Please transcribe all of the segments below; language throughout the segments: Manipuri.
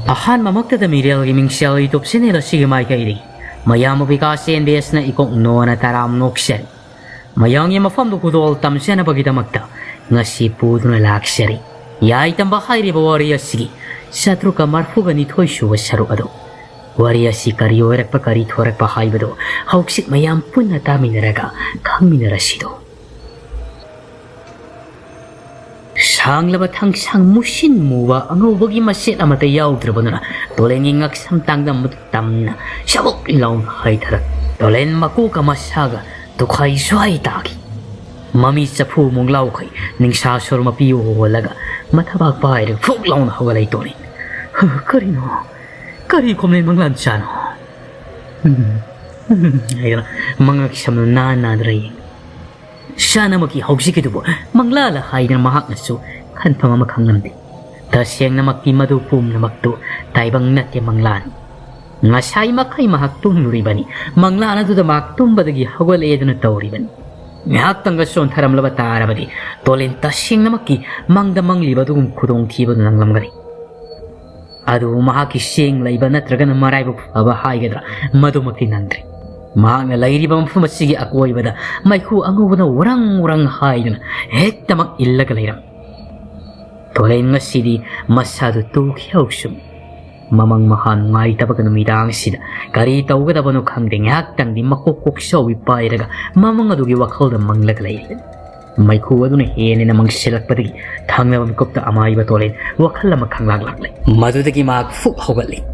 Ahan mamagtada Miriel giming siya itop sinila sige may kairi. Mayamo bikasi NBS na ikong no na taram noksyan. Mayang yung mafam do kudol tam siya na pagita magta. Nga si puto na laksari. Yay tamba kairi ba wariya sige. Satro ka marfuga ni toy shuwa saru ado. Wariya si karyorak pa karitorak pa kaibado. Hauksit mayam pun na tami naraga kang minarasido. Sang labat hang sang musin muwa ang ubagi masit ang matayaw trabano na tolen ingak samtang na mutam na sabok ilaw hay tarak tolen makuka masaga tukay suay taki mami sa pu mong law kay ning sasor mapiyo walaga matabag pa ay fuk law na hawalay tolen kari no kari kumlen manglan siya no ayun mga kisam na nanadray siya na makihawsi kito po, manglalahay ng mahak na so, kan pamamakhang namdi. Tas siyang na makimadupum na magto, taibang natya manglan. Nga siya'y makay mahaktung nuribani, manglan na to da maktung badagi hawalaya na tauriban. Ngahak tanggason taram labatara badi, tolen tas siyang na maki, mangdamang libadung kudong tiba na ng lamgari. Ado mahaki siyang laiban na traga ng maraybog abahay gadra, madumakinandri. Mahang na layri ba mafumasigi ako ay bada may ku ang na warang hay na hekta mag ilaga layram. Tolain nga sidi masado tukyaw sum. Mamang mahan ngay tabag na midang sida. Karitaw ka taba no kangding haktang di makukuk siya wipay raga mamang adugi wakal na manglagalayran. May kuwa doon hene na mangsilak patagi tang na mamikop ta amay ba tolain wakal na magkanglaglaglay. Madudagi magfuk hawali.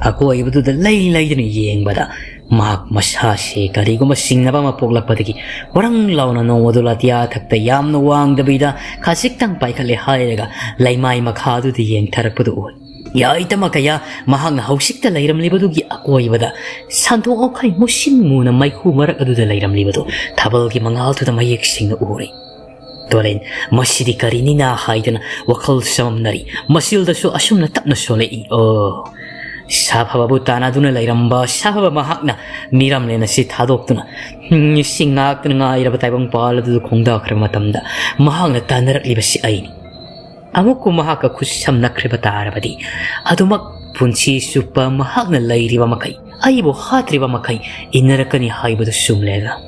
Ako ay bato da lay-lay din iyeng bada. Mahak masasi kari ko masing na pa mapuglak patiki. Warang law na nung wadula tiyatak tayam na wang dabida kasiktang pay kalihay raga laymay maghado di iyeng tarak padoon. Yay tama kaya mahang na hausik ta layram libado gi ako ay bada. Santong okay musin mo na may humarak ado da layram libado. Tabal gi mga alto na may iksing na uri. Tolen masidi kari ni nahay na wakal samam nari. Masil da so asum na tap na solei. Oh. Sapababuta na doon na layramba, sapaba mahak na miram le na si tadok doon na. Singak doon nga ira ba tayo bang pala doon kong da karang matamda. Mahak na tanarak liba si Aini. Amo ko mahak ako siyam na kribatara ba di. Ado magpunsi supa mahak na layri ba makay. Ay bo hatri ba makay. Inaraka ni hay ba do sumlega.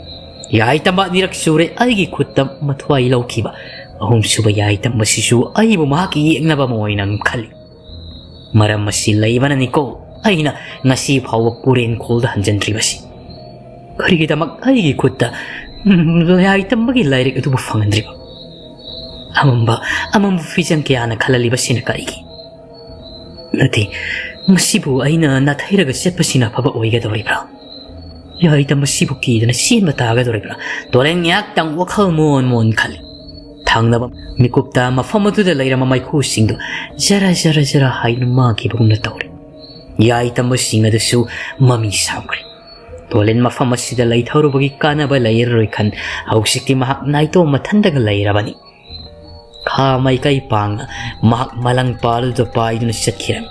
Yay tamba nirak sure ay gikutam matuay law kiba. Ahong suba yay tamba si su ay bo mahak iiang na ba mo ay nang kali. Maram masilay ba na niko ay na nasi pawak purin kolda hanjan tribasi. Kari kita mag ay gikuta ay tambagi layrik ito bufangan driba. Amang bufisang kaya na kalalibas na kaigi. Nati, masibu ay na natahiraga set pa sinapabaway ka daw ribra. Yay ta masibu kita na sinmataga daw ribra. Toleng yak tang wakal moon kali. Tang na ba mikupta mafamatu da layra mamay kusing do jara hay na makibagong natawri. Yay ta masing na dasu mamisawri. Tolen mafamasi da lay tawro bagi ka na ba layra kan hausik ti mahak na ito matandag layra ba ni. Kamay kay pang mahak malang palo do pa ito na siya kiram.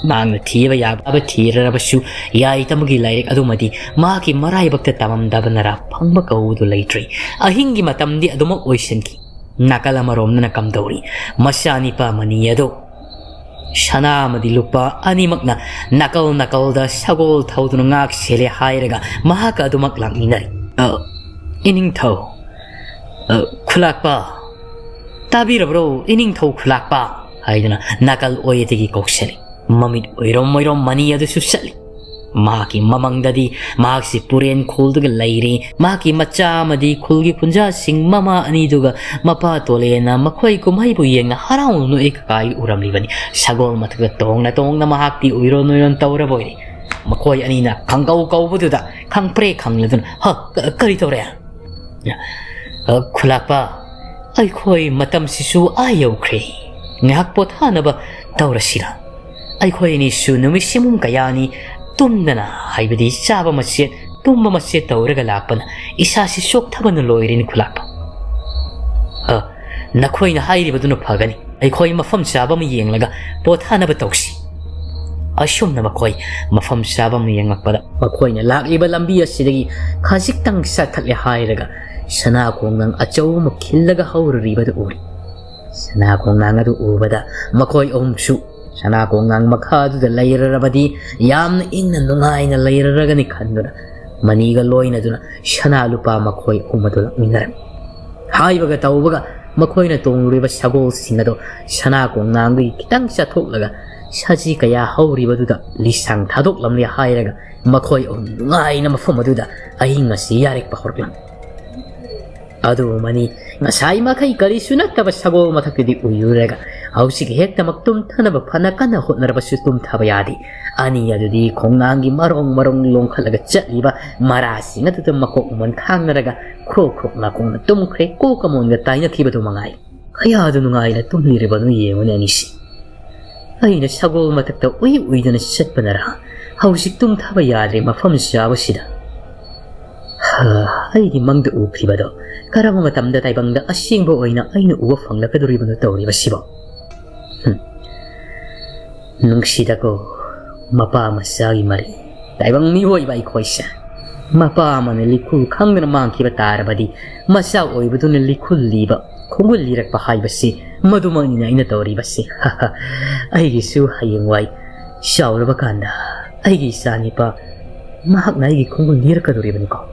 Mang na tiba yaba ba tira ba su yay ta magi layrik ado mati maki maray bagta tamam daban na rapang magaw do laytri. Ahingi matam di ado mo oisin ki. Nakalamarom na nakamdawri, masyani pa maniya do. Sana madilupa animak na nakal da sagol tau do ngak sele hayraga mahaka dumaklang inay. Ining tau. Kulak pa. Tabira bro, ining tau kulak pa. Ay na nakal oye tigi kokseli. Mamid oirom maniya do susali. Maki mamang dadi maksi puren kulduga layri maki macha madi kulgi punja sing mama ani duga mapatole na makwai kumay buyeng na haraw no ikakai uram libani sagol mataga tong na mahakti uiro no yon tawra boy makwai ani na kangkaw bududa kang pre kang ladun ha kari tawra ya kulapa ay koy matam sisu ayaw kre ngakpot hana ba tawra sila ay koy ni su numisimum kayani tumna na haibadi saba masyet tumma masyet tawra galakpan isa si syok taba na loirin kulakpa. Nakoy na hayri ba doon pagani ay koy mafam saba mayeng laga pot hana ba tawsi. Asyum na makoy mafam saba mayeng magpada makoy na laki ba lambiya silagi kasiktang sa tatli hayraga sana kong nang atyaw makilaga hawri ba doon. Sana kong nang ado ubada makoy omsu Sana kongang makha du lairarabadi yamna ingna nungaina lairaragani khanduna maniga loina duna shana lupa makhoi umadula mingaram haibaga taubaga makhoi na tongriba sagol singado shana kongang gi kitang chathok laga saji kaya hauriba duda lisang thadok lamli hairaga makhoi nungaina mafum aduda ahinga si yarek pahorklam adu mani ngasai makai kali sunat taba sagol mathakidi uyuraga ausik hekta maktum thanaba phana kana hotnaraba sutum thabayadi ani adudi khongangi marong longkhalaga chaliba marasi ngatu makok mon khangnaraga khok na kong tum khre ko kamon ga taina khibadu mangai khaya adu nungai na tum lireba nu yemone anisi aina sagol mathakta ui dana chatpanara ausik tum thabayadi mafam sawasida aini mangda ukribado karama matamda taibangda asingbo oina aina uwa fanglakaduribano tawriba sibo nungsidako mapa masagi mari taibang mihoy ba ikoisa mapa man likul khangna mangkiba tarabadi masa oibaduna likul liba khongul lirak pa haibasi madumani na ina tawribasi aigi su hayengwai shauraba kanda aigi sani pa mahak na aigi khongul lirakaduribani ko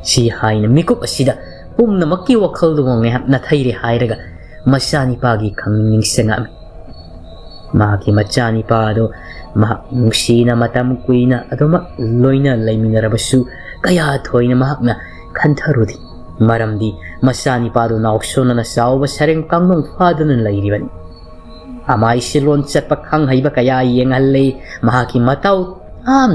si haina mikup asida pumna makki wakhal dungong na thairi hairaga masani pagi khangning sengami maki machani pado ma nungsina matam kuina adoma loina laiminarabasu kaya thoina mahakna khantharudi maramdi masani pado nauksona na sauba sareng kangnong fadana lairibani amai silon chatpa khang haiba kaya yengalle mahaki matau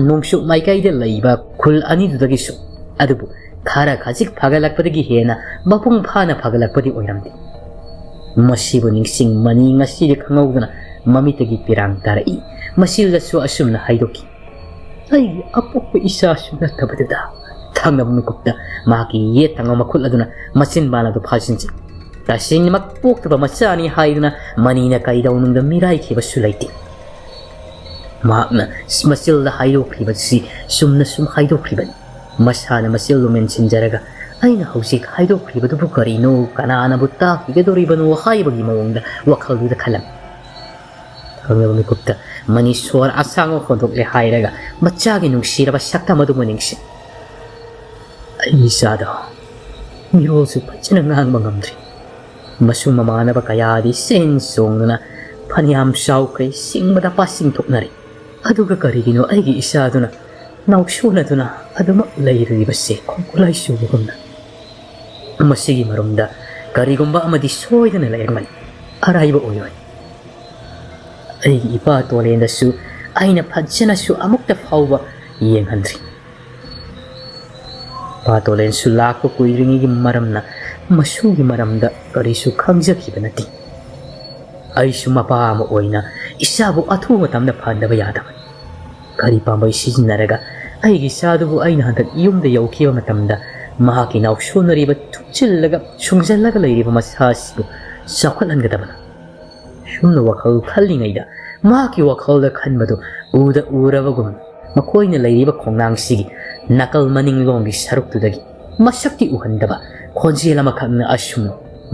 nungsuk maikaide laiba khul ani dudagi su adubu khara khajik phagalakpadagi hena mapung phana phagalakpadi oiramdi masibu ningsing mani ngasi de khangaudana mamitagi pirang tarai masilda su asumna haidoki ai apoko isa suna tabada thangna mukupta maki ye tanga makul aduna masin bana do phasinji tasing mak pok ba masani haiduna manina kaidaunung da mirai khiba sulaiti makna masilda haidoki basi sumna sum haidoki masana masildo mention jaraga aina hausik haidoki badu bukarino kanana butta kigedori banu haibagi mawongda wakhaldu da khalam Kangga mikupta maniswar asango khondok le hairaga machagi nungsiraba sakta madu maningsi ai sada miro su pachana ngang mangamdri masu mamana ba kaya di sen songna phaniam sau kai singmada pasing thoknari aduga karigino aigi isaduna naushuna duna aduma leiri base konkulai su bugumna masigi marumda karigumba amadi soidana layangman araiba oyoi ai ipa tolenda su aina phajana su amukta phauba yenghandri pa tolen su lakko kuiringi gi maramna masugi maramda kari su khangja kibanati ai su mapa ma oina isabu athu matamda phandaba yadaba kari pambai sizinaraga ai gi sadu aina handak yumda yaukiba matamda mahaki naw shonariba tuchillaga shungjallaga leiriba masasibu sakhalangadabana shumna wakhal khallingaida mahaki wakhalda khanbadu uda urabagum makoina leiriba khongnangsi nakal maninglongi sarukudagi masakti uhandaba khonjela makhangna ashum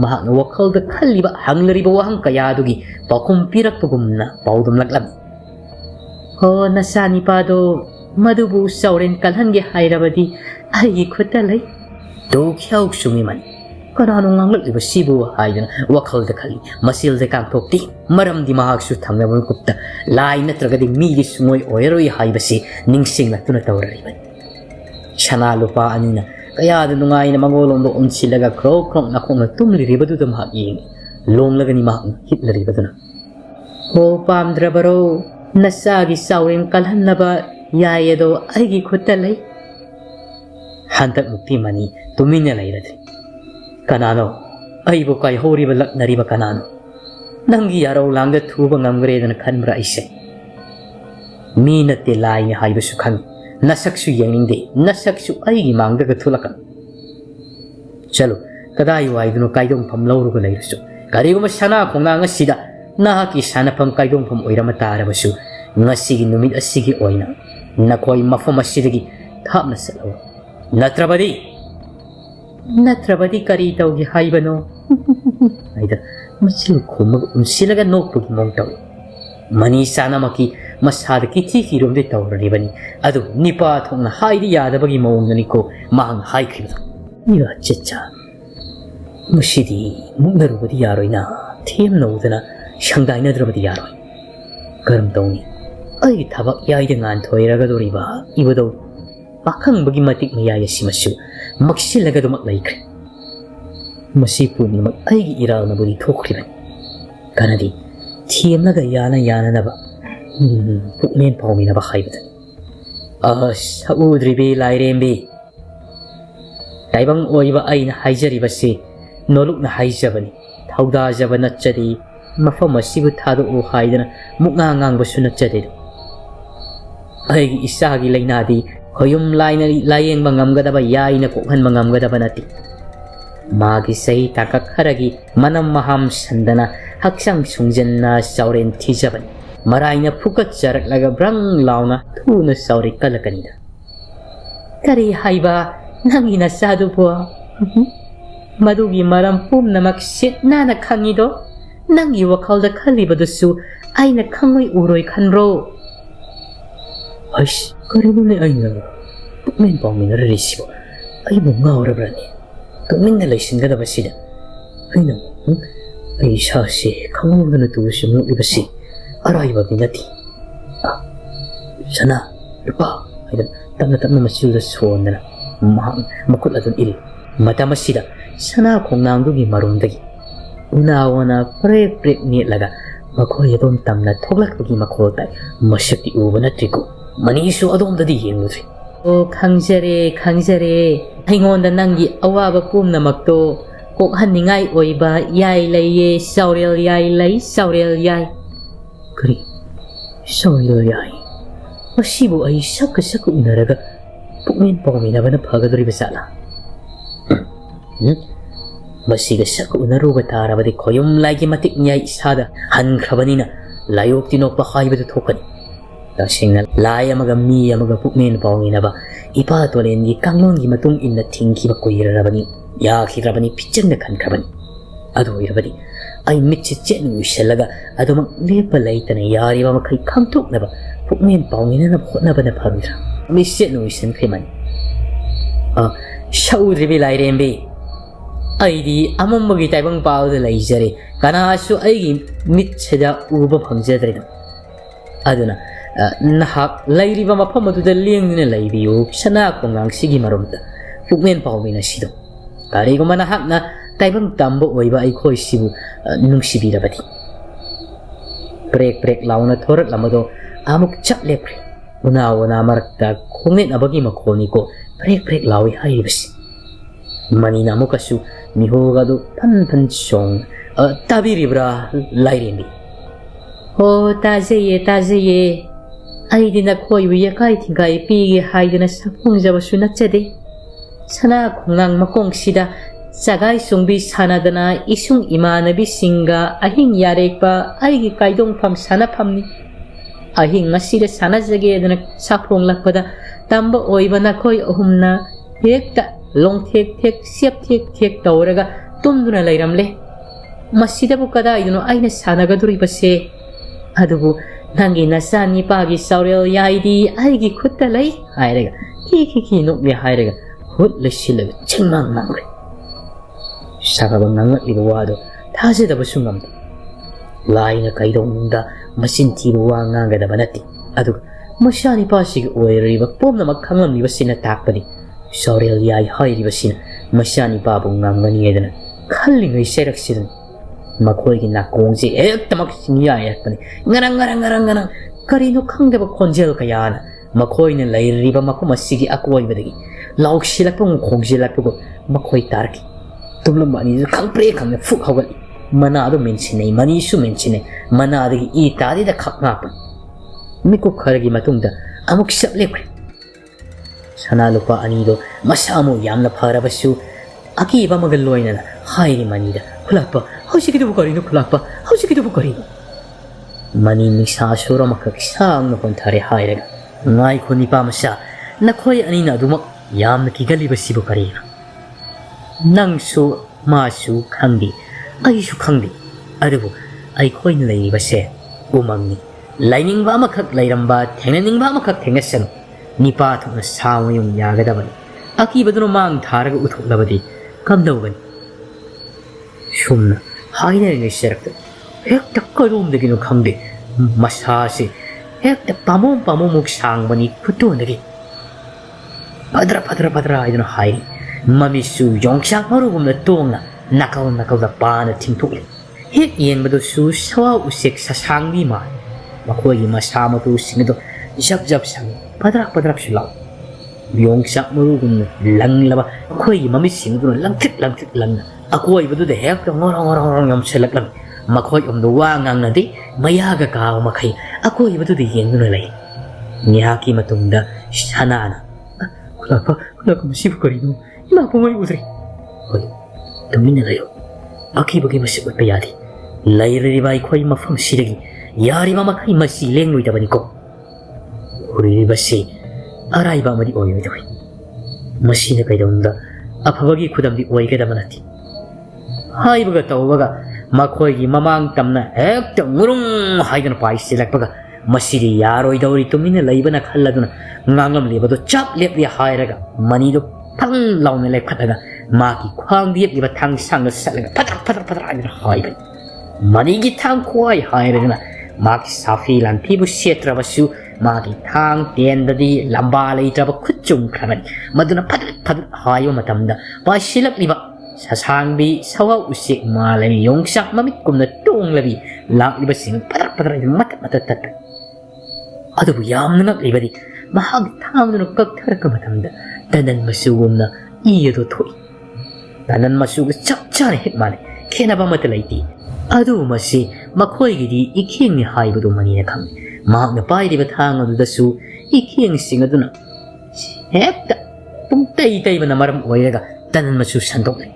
mahakna wakhalda khalliba hanglariba wahang kayadugi pakum pirakpagumna paudum laglam ho nasani pado madubu sauren kalhange hairabadi ai khutalai do khyau sumiman kanano nganglak sibu haidana wakhal da khali masil de kang thokti maram di mahak su thamna mun kupta lai natragadi mi gi sungoi oiroi haibasi ningsing la tuna tawrariban chana lupa anina kaya da nungai na mangolong do unsilaga krok na khong na tumli ribadu da mahak ying longlagani mahak hitlari baduna ho pamdrabaro nasagi sauren kalhannaba yayedo aigi khutalai hantak mukti mani tuminya lairati kanano aibo kai horiba laknariba kanano nangi yaro langda thuba ngamgredana khanbra ise mina te laine haibasu khan nasaksu yenginde nasaksu aigi mangdaga thulaka chalo kadai waidunu kaidong pham lawruga leirsu kariguma sana khonga ngasida nahaki sana pham kaidong pham oirama tarabasu ngasigi numit asigi oina nakoi mafam asidagi thapna selaw natrabadi kari tawgi haibano aida masil khumag unsilaga nokpugi mongtaw Mani sanamaki masada kiti kiromde tauraribani adu nipa thongna haidi yadabagi maungani ko mahang haikriba ya checha musidi mungarubadi yaroina them naudana shangdaina drabadi yaroi karam tawni ai thabak yaide ngan thoiraga doriba ibado pakhang bagi matik mayaya simasu maksilaga dumak laikre masi purnimak ai iral na budi thokriban kanadi thiemlaga yana naba pukmen paumina ba khaibatan saudribi lairembi taibang oiba aina haijari basi noluk na haijabani thauda jabana chadi mafam asibu thadu o haidana muknga ngang basu na chadi ai isagi lainadi khoyum layeng bangam gadaba yaina kokhan bangam gadaba nati magi sei takak kharagi manam maham sandana haksang sungjanna sauren thijaban maraina phukat jarak laga brang launa thuna sauri kalakanida kari haiba nangina sadu po madugi maram pum namak sit nana khangido nangi wakhalda khalibadusu aina khangoi uroi khanro aish karibune aina pukmen pawmina risibo ai bunga orabrani tuminna laisinga basida aina ai shasi khangogana tusu mu ibasi araiba binati sana lupa aidan tamna masilda suondana makut adun il mata masida sana khongnangdugi marumdagi unawana prek ni laga makhoi adom tamna thoglakbagi makholtai masakti ubana triko manisu adom dadi yengudri o khangjare aingonda nangi awaba pumna makto kok haningai oiba yai laiye saurel yai kari saurel yai masibu ai sak unaraga pukmen pawmina bana phagadri besala masiga sak unaruba tarabadi khoyum laigi matik nyai sada han khabanina layok tinok pa khaibadu thokani tasingna lai amaga mi amaga pukmen pawmina ba ipa tolen gi kanglon gi matung inna thingki ba koirabani ya khirabani pichang khan khabani adu irabadi ai mitche chen wisalaga adu mak lepa laitana yari ba makai khamtuk na ba pukmen pawmina na photna bana phabira mitche no wisan khimani shaudribi lairembe aidi amambagi taibang pawda laijare kanasu aigi mitcheda uba phangjadre aduna nahak lairiba mafam aduda lengdina laibiyu sana khongang sigi marumda pukmen pawmina sido kariguma nahakna taibang tambo oiba ai khoi sibu nungsibirabadi brek launa thorak lamado amuk chak lepre una marakta khongne abagi makhoni ko brek lawi haibasi mani namukasu mihogadu pan song tabiribra lairembi ho tajaye aidina khoi wiya kai thingai pigi haidina saphungjabasu nachade sana khongang makong sida sagai sungbi sanadana isung imanabi singa ahing yarekpa aigi kaidong pham sana phamni ahing masida sana jage dana saphong lakpada tamba oibana khoi ahumna hekta long thek siap thek tawraga tumduna lairamle masidabu kada idunu aina sanagaduri base adubu nangi nasani pagi saurel yaidi aigi khutta lai hairega ki nokli hairega hut lesilaga chingmang mangre sagabang nangatliba wado thajadaba sungamda laina kaidongda masintibu wa ngangadaba nati adu masani pasigi oiriba pomna makhangamliba sina takpadi saurel yai hairiba sina masani pabu ngamgani edana khallingai seraksidun makoigi nakongji ektamak singya yakani ngarang karino khangdeba khonjel kayana makoina lairiba makuma sigi akoibadagi lauksilakpung khongjilakpu makoi tarki tumlambani khangpre fuk hawali mana adu menchine mani su menchine mana adagi I tadi da khakngapa miku kharagi matungda amuk saplekre sana lupa anido masamu yamna pharabasu akiba magalloina hairi manida khulakpa hausikidu bukari mani misa sura makak sang no kontare hairega ngai khoni pamasa nakhoi anina dumak yamna kigali basi bukari nangsu masu khangdi aisu khangdi adubu ai khoin lei base umangni ꯂꯩꯅꯤꯡꯕ ꯑꯃꯈꯛ ꯂꯩꯔꯝꯕ ꯊꯦꯡꯅꯅꯤꯡꯕ ꯑꯃꯈꯛ ꯊꯦꯡꯅꯁꯅꯨ ꯅꯤꯄꯥ ꯊꯣꯛꯅ ꯁꯥ ꯃꯌꯨꯡ ꯌꯥꯒꯗꯕꯅꯤ ꯑꯀꯤꯕꯗꯨꯅ ꯃꯥꯡ ꯊꯥꯔꯒ ꯎꯊꯣꯛꯂꯕꯗꯤ ꯀꯝꯗꯧꯒꯅꯤ ꯁꯨꯝꯅ ꯍꯥꯏꯅꯔꯤꯉꯩ ꯁꯦꯔꯛꯇ ꯍꯦꯛꯇ ꯀꯔꯣꯝꯗꯒꯤꯅꯣ ꯈꯪꯗꯦ ꯃꯁꯥꯁꯤ ꯍꯦꯛꯇ ꯄꯥꯃꯣꯃꯨꯛ ꯁꯥꯡꯕꯅꯤ ꯈꯨꯠꯇꯣꯟꯗꯒꯤ ꯐꯗ꯭ꯔ ꯍꯥꯏꯗꯨꯅ ꯍꯥꯏꯔꯤ ꯃꯃꯤꯠꯁꯨ ꯌꯣꯡꯆꯥꯛ ꯃꯔꯨꯒꯨꯝꯅ ꯇꯣꯡꯅ ꯅꯥꯀꯜꯗ ꯄꯥꯅ ꯊꯤꯡꯊꯣꯛꯂꯤ ꯍꯦꯛ ꯌꯦꯡꯕꯗꯁꯨ ꯁꯋꯥ ꯎꯆꯦꯛ ꯁꯁꯥꯡꯕꯤ ꯃꯥꯜꯂꯤ ꯃꯈꯣꯏꯒꯤ ꯃꯁꯥ ꯃꯇꯨꯁꯤꯡ ꯑꯗꯨ ꯖꯞ ꯁꯪꯉꯤ ꯄꯗ꯭ꯔꯥꯛꯁꯨ ꯂꯥꯎꯏ ꯌꯣꯡꯆꯥꯛ ꯃꯔꯨꯒꯨꯝꯅ ꯂꯪꯂꯕ ꯃꯈꯣꯏꯒꯤ ꯃꯃꯤꯠꯁꯤꯡ ꯑꯗꯨꯅ ꯂꯪꯇ꯭ꯔꯤꯛ ꯂꯪꯅ ꯑꯀꯣꯏꯕꯗꯨꯗ ꯍꯦꯛꯇ ꯉꯣꯔꯣꯡ ꯌꯣꯝꯁꯤꯜꯂꯛꯂꯝꯃꯤ ꯃꯈꯣꯏ ꯑꯃꯗ ꯋꯥ ꯉꯥꯡꯅꯗꯦ ꯃꯌꯥꯒ ꯀꯥꯕ ꯃꯈꯩ ꯑꯀꯣꯏꯕꯗꯨꯗ ꯌꯦꯡꯗꯨꯅ ꯂꯩ ꯉꯥꯏꯍꯥꯛꯀꯤ ꯃꯇꯨꯡꯗ ꯁꯅꯥꯅ ꯈꯨꯂꯥꯛꯄ ꯃꯁꯤꯕꯨ ꯀꯔꯤꯅꯣ ꯏꯃꯥ ꯄꯨꯡꯉꯩ ꯎꯗ꯭ꯔꯦ ꯍꯣꯏ ꯇꯨꯃꯤꯟꯅ ꯂꯩꯌꯨ ꯑꯀꯤꯕꯒꯤ ꯃꯁꯛ ꯎꯠꯄ ꯌꯥꯗꯦ ꯂꯩꯔꯤꯕ ꯑꯩꯈꯣꯏ ꯃꯐꯝꯁꯤꯗꯒꯤ ꯌꯥꯔꯤꯕ ꯃꯈꯩ ꯃꯁꯤ ꯂꯦꯡꯂꯣꯏꯗꯕꯅꯤꯀꯣ ꯎꯔꯤꯕꯁꯤ ꯑꯔꯥꯏꯕ ꯑꯃꯗꯤ ꯑꯣꯏꯔꯣꯏꯗꯕꯅꯤ ꯃꯁꯤꯅ ꯀꯩꯗꯧꯅꯨꯡꯗ ꯑꯐꯕꯒꯤ ꯈꯨꯗꯝꯗꯤ ꯑꯣꯏꯒꯗꯕ ꯅꯠꯇꯦ ꯍꯥꯏꯕꯒ ꯇꯧꯕꯒ ꯃꯈꯣꯏꯒꯤ ꯃꯃꯥꯡ ꯇꯝꯅ ꯍꯦꯛꯇ ꯉꯨꯔꯨꯡ ꯍꯥꯏꯗꯨꯅ ꯄꯥꯏꯁꯤꯜꯂꯛꯄꯒ ꯃꯁꯤꯗꯤ ꯌꯥꯔꯣꯏꯗꯧꯔꯤ ꯇꯨꯃꯤꯟꯅ ꯂꯩꯕꯅ ꯈꯜꯂꯗꯨꯅ ꯉꯥꯡꯂꯝꯂꯤꯕꯗꯨ ꯆꯞ ꯂꯦꯞꯂꯤ ꯍꯥꯏꯔꯒ ꯃꯅꯤꯗꯨ ꯐꯪ ꯂꯥꯎꯅ ꯂꯩꯈꯠꯂꯒ ꯃꯥꯒꯤ ꯈ꯭ꯋꯥꯡꯗ ꯌꯦꯞꯂꯤꯕ ꯊꯥꯡꯁꯥꯡꯗ ꯁꯠꯂꯒ ꯐꯗ꯭ꯔ ꯍꯥꯏꯗꯨꯅ ꯍꯥꯏꯕꯅꯤ ꯃꯅꯤꯒꯤ ꯊꯥꯡ ꯈ꯭ꯋꯥꯏ ꯍꯥꯏꯔꯗꯨꯅ ꯃꯥꯒꯤ ꯁꯥꯐꯤ ꯂꯥꯟꯐꯤꯕꯨ ꯁꯦꯠꯇ꯭ꯔꯕꯁꯨ ꯃꯥꯒꯤ ꯊꯥꯡ ꯇꯦꯟꯗꯗꯤ ꯂꯝꯕꯥ ꯂꯩꯇ꯭ꯔꯕ ꯈꯨꯠ ꯆꯨꯝꯈ꯭ꯔꯕꯅꯤ ꯃꯗꯨꯅ ꯐꯗ꯭ꯔ ꯍꯥꯏꯕ ꯃꯇꯝꯗ ꯄꯥꯏꯁꯤꯜꯂꯛꯂꯤꯕ ꯁꯁꯥꯡꯕꯤ ꯁꯋꯥ ꯎꯆꯦꯛ ꯃꯥꯜꯂꯕꯤ ꯌꯣꯡꯆꯥꯛ ꯃꯃꯤꯠꯀꯨꯝꯅ ꯇꯣꯡꯂꯕꯤ ꯂꯥꯛꯂꯤꯕꯁꯤꯡ ꯐꯗ꯭ꯔ ꯃꯇꯠ ꯇꯠꯄ ꯑꯗꯨꯕꯨ ꯌꯥꯝꯅ ꯉꯛꯂꯤꯕꯗꯤ ꯃꯍꯥꯛꯀꯤ ꯊꯥꯡꯗꯨꯅ ꯀꯛꯊꯔꯛꯄ ꯃꯇꯝꯗ ꯇꯅꯟ ꯃꯆꯨꯒꯨꯝꯅ ꯏ ꯑꯗꯨ ꯊꯣꯛꯏ ꯇꯅꯟ ꯃꯆꯨꯒ ꯆꯞ ꯆꯥꯅ ꯍꯦꯛ ꯃꯥꯟꯅꯩ ꯈꯦꯠꯅꯕ ꯑꯃꯠꯇ ꯂꯩꯇꯦ ꯑꯗꯨꯕꯨ ꯃꯁꯤ ꯃꯈꯣꯏꯒꯤꯗꯤ ꯏꯈꯦꯡꯅꯤ ꯍꯥꯏꯕꯗꯨ ꯃꯅꯤꯅ ꯈꯪꯏ ꯃꯍꯥꯛꯅ ꯄꯥꯏꯔꯤꯕ ꯊꯥꯡ ꯑꯗꯨꯗꯁꯨ ꯏꯈꯦꯡꯁꯤꯡ ꯑꯗꯨꯅ ꯍꯦꯛꯇ ꯄꯨꯡꯇꯩ ꯇꯩꯕꯅ ꯃꯔꯝ ꯑꯣꯏꯔꯒ ꯇꯅꯟ ꯃꯆꯨ ꯁꯟꯗꯣꯛꯂꯤ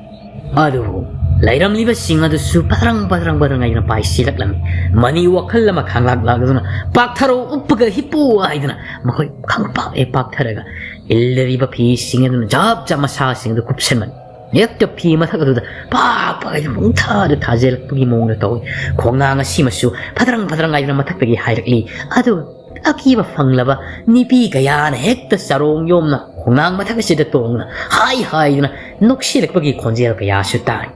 ꯑꯗꯨꯕꯨ ꯂꯩꯔꯝꯂꯤꯕꯁꯤꯡ ꯑꯗꯨꯁꯨ ꯄꯗ꯭ꯔꯪ ꯍꯥꯏꯗꯨꯅ ꯄꯥꯏꯁꯤꯜꯂꯛꯂꯝꯃꯤ ꯃꯅꯤ ꯋꯥꯈꯜ ꯑꯃ ꯈꯥꯡꯂꯥꯛꯗꯨꯅ ꯄꯥꯛꯊꯔꯣ ꯎꯞꯄꯒ ꯍꯤꯞꯄꯨ ꯍꯥꯏꯗꯨꯅ ꯃꯈꯣꯏ ꯄꯥꯛꯊꯔꯒ ꯏꯜꯂꯤꯕ ꯐꯤꯁꯤꯡ ꯑꯗꯨꯅ ꯖꯞ ꯃꯁꯥꯁꯤꯡ ꯑꯗꯨ ꯀꯨꯞꯁꯟꯕꯅꯤ ꯍꯦꯛꯇ ꯐꯤ ꯃꯊꯛ ꯑꯗꯨꯗ ꯍꯥꯏꯗꯨꯅ ꯄꯨꯡꯊꯥꯗ ꯊꯥꯖꯤꯜꯂꯛꯄꯒꯤ ꯃꯑꯣꯡꯗ ꯇꯧꯏ ꯈꯣꯡꯅꯥꯡ ꯑꯁꯤꯃꯁꯨ ꯐꯗ꯭ꯔꯪ ꯍꯥꯏꯗꯨꯅ ꯃꯊꯛꯇꯒꯤ ꯍꯥꯏꯔꯛꯂꯤ ꯑꯗꯨ ꯑꯀꯤꯕ ꯐꯪꯂꯕ ꯅꯤꯄꯤ ꯀꯌꯥꯅ ꯍꯦꯛꯇ ꯆꯔꯣꯡ ꯌꯣꯝꯅ ꯈꯣꯡꯅꯥꯡ ꯃꯊꯛ ꯑꯁꯤꯗ ꯇꯣꯡꯗꯨꯅ ꯍꯥꯏꯗꯨꯅ ꯅꯣꯛꯁꯤꯜꯂꯛꯄꯒꯤ ꯈꯣꯟꯖꯦꯜ ꯀꯌꯥꯁꯨ ꯇꯥꯏ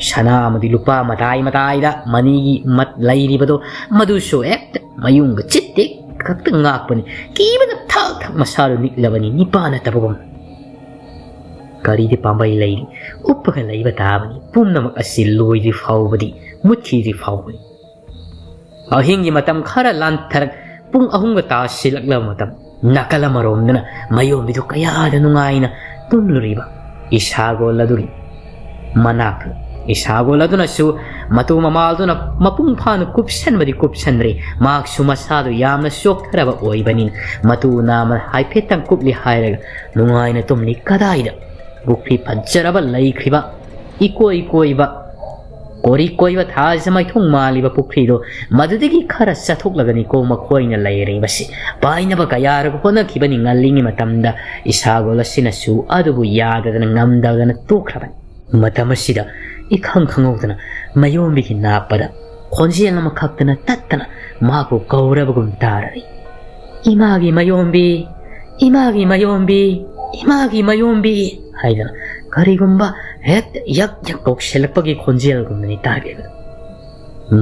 ꯁꯅꯥ ꯑꯃꯗꯤ ꯂꯨꯄꯥ ꯃꯇꯥꯏꯗ ꯃꯅꯤꯒꯤ ꯂꯩꯔꯤꯕꯗꯣ ꯃꯗꯨꯁꯨ ꯍꯦꯛꯇ ꯃꯌꯨꯡꯒ ꯆꯤꯠꯇꯦ ꯈꯛꯇ ꯉꯥꯛꯄꯅꯤ ꯀꯤꯕꯅ ꯊꯛ ꯃꯁꯥꯗꯨ ꯅꯤꯛꯂꯕꯅꯤ ꯅꯤꯄꯥ ꯅꯠꯇꯕꯒꯨꯝ ꯀꯔꯤꯗꯤ ꯄꯥꯝꯕꯩ ꯂꯩꯔꯤ ꯎꯞꯄꯒ ꯂꯩꯕ ꯇꯥꯕꯅꯤ ꯄꯨꯝꯅꯃꯛ ꯑꯁꯤ ꯂꯣꯏꯗ꯭ꯔꯤ ꯐꯥꯎꯕꯗꯤ ꯃꯨꯠꯈꯤꯗ꯭ꯔꯤ ꯐꯥꯎꯕꯅꯤ ꯑꯍꯤꯡꯒꯤ ꯃꯇꯝ ꯈꯔ ꯂꯥꯟꯊꯔꯛ ꯄꯨꯡ 3ꯒ ꯇꯥꯁꯤꯜꯂꯛꯂꯕ ꯃꯇꯝ ꯅꯥꯀꯜ ꯑꯃꯔꯣꯝꯗꯅ ꯃꯌꯣꯝꯕꯤꯗꯨ ꯀꯌꯥꯗ ꯅꯨꯡꯉꯥꯏꯅ ꯇꯨꯝꯂꯨꯔꯤꯕ ꯏꯁꯥꯒꯣꯜ ꯑꯗꯨꯒꯤ ꯃꯅꯥꯛꯇ ꯏꯁꯥꯒꯣꯜ ꯑꯗꯨꯅꯁꯨ ꯃꯇꯨ ꯃꯃꯥꯜꯗꯨꯅ ꯃꯄꯨꯡ ꯐꯥꯅ ꯀꯨꯞꯁꯟꯕꯗꯤ ꯀꯨꯞꯁꯟꯗ꯭ꯔꯤ ꯃꯍꯥꯛꯁꯨ ꯃꯁꯥꯗꯨ ꯌꯥꯝꯅ ꯆꯣꯛꯊꯔꯕ ꯑꯣꯏꯕꯅꯤꯅ ꯃꯇꯨ ꯅꯥꯝꯃ ꯍꯥꯏꯐꯦꯠꯇꯪ ꯀꯨꯞꯂꯤ ꯍꯥꯏꯔꯒ ꯅꯨꯡꯉꯥꯏꯅ ꯇꯨꯝꯂꯤ ꯀꯗꯥꯏꯗ ꯄꯨꯈ꯭ꯔꯤ ꯐꯖꯔꯕ ꯂꯩꯈ꯭ꯔꯤꯕ ꯏꯀꯣꯏ ꯀꯣꯏꯕ ꯀꯣꯔꯤ ꯀꯣꯏꯕ ꯊꯥꯖ ꯃꯥꯏꯊꯣꯡ ꯃꯥꯜꯂꯤꯕ ꯄꯨꯈ꯭ꯔꯤꯗꯣ ꯃꯗꯨꯗꯒꯤ ꯈꯔ ꯆꯠꯊꯣꯛꯂꯒꯅꯤꯀꯣ ꯃꯈꯣꯏꯅ ꯂꯩꯔꯤꯕꯁꯤ ꯄꯥꯏꯅꯕ ꯀꯌꯥꯔꯒ ꯍꯣꯠꯅꯈꯤꯕꯅꯤ ꯉꯜꯂꯤꯉꯩ ꯃꯇꯝꯗ ꯏꯁꯥꯒꯣꯜ ꯑꯁꯤꯅꯁꯨ ꯑꯗꯨꯕꯨ ꯌꯥꯗꯗꯅ ꯉꯝꯗꯗꯅ ꯇꯣꯛꯈ꯭ꯔꯕꯅꯤ ꯃꯇꯝ ꯑꯁꯤꯗ ꯏꯈꯪ ꯈꯪꯍꯧꯗꯅ ꯃꯌꯣꯝꯕꯤꯒꯤ ꯅꯥꯞꯄꯗ ꯈꯣꯟꯖꯦꯜ ꯑꯃꯈꯛꯇꯅ ꯇꯠꯇꯅ ꯃꯍꯥꯛꯄꯨ ꯀꯧꯔꯕꯒꯨꯝ ꯇꯥꯔꯔꯤ ꯏꯃꯥꯒꯤ ꯃꯌꯣꯝꯕꯤ ꯏꯃꯥꯒꯤ ꯃꯌꯣꯝꯕꯤ ꯏꯃꯥꯒꯤ ꯃꯌꯣꯝꯕꯤ ꯍꯥꯏꯗꯅ ꯀꯔꯤꯒꯨꯝꯕ ꯍꯦꯛꯇ ꯌꯛ ꯀꯧꯁꯤꯜꯂꯛꯄꯒꯤ ꯈꯣꯟꯖꯦꯜꯒꯨꯝꯕꯅꯤ ꯇꯥꯔꯤꯕꯗꯨ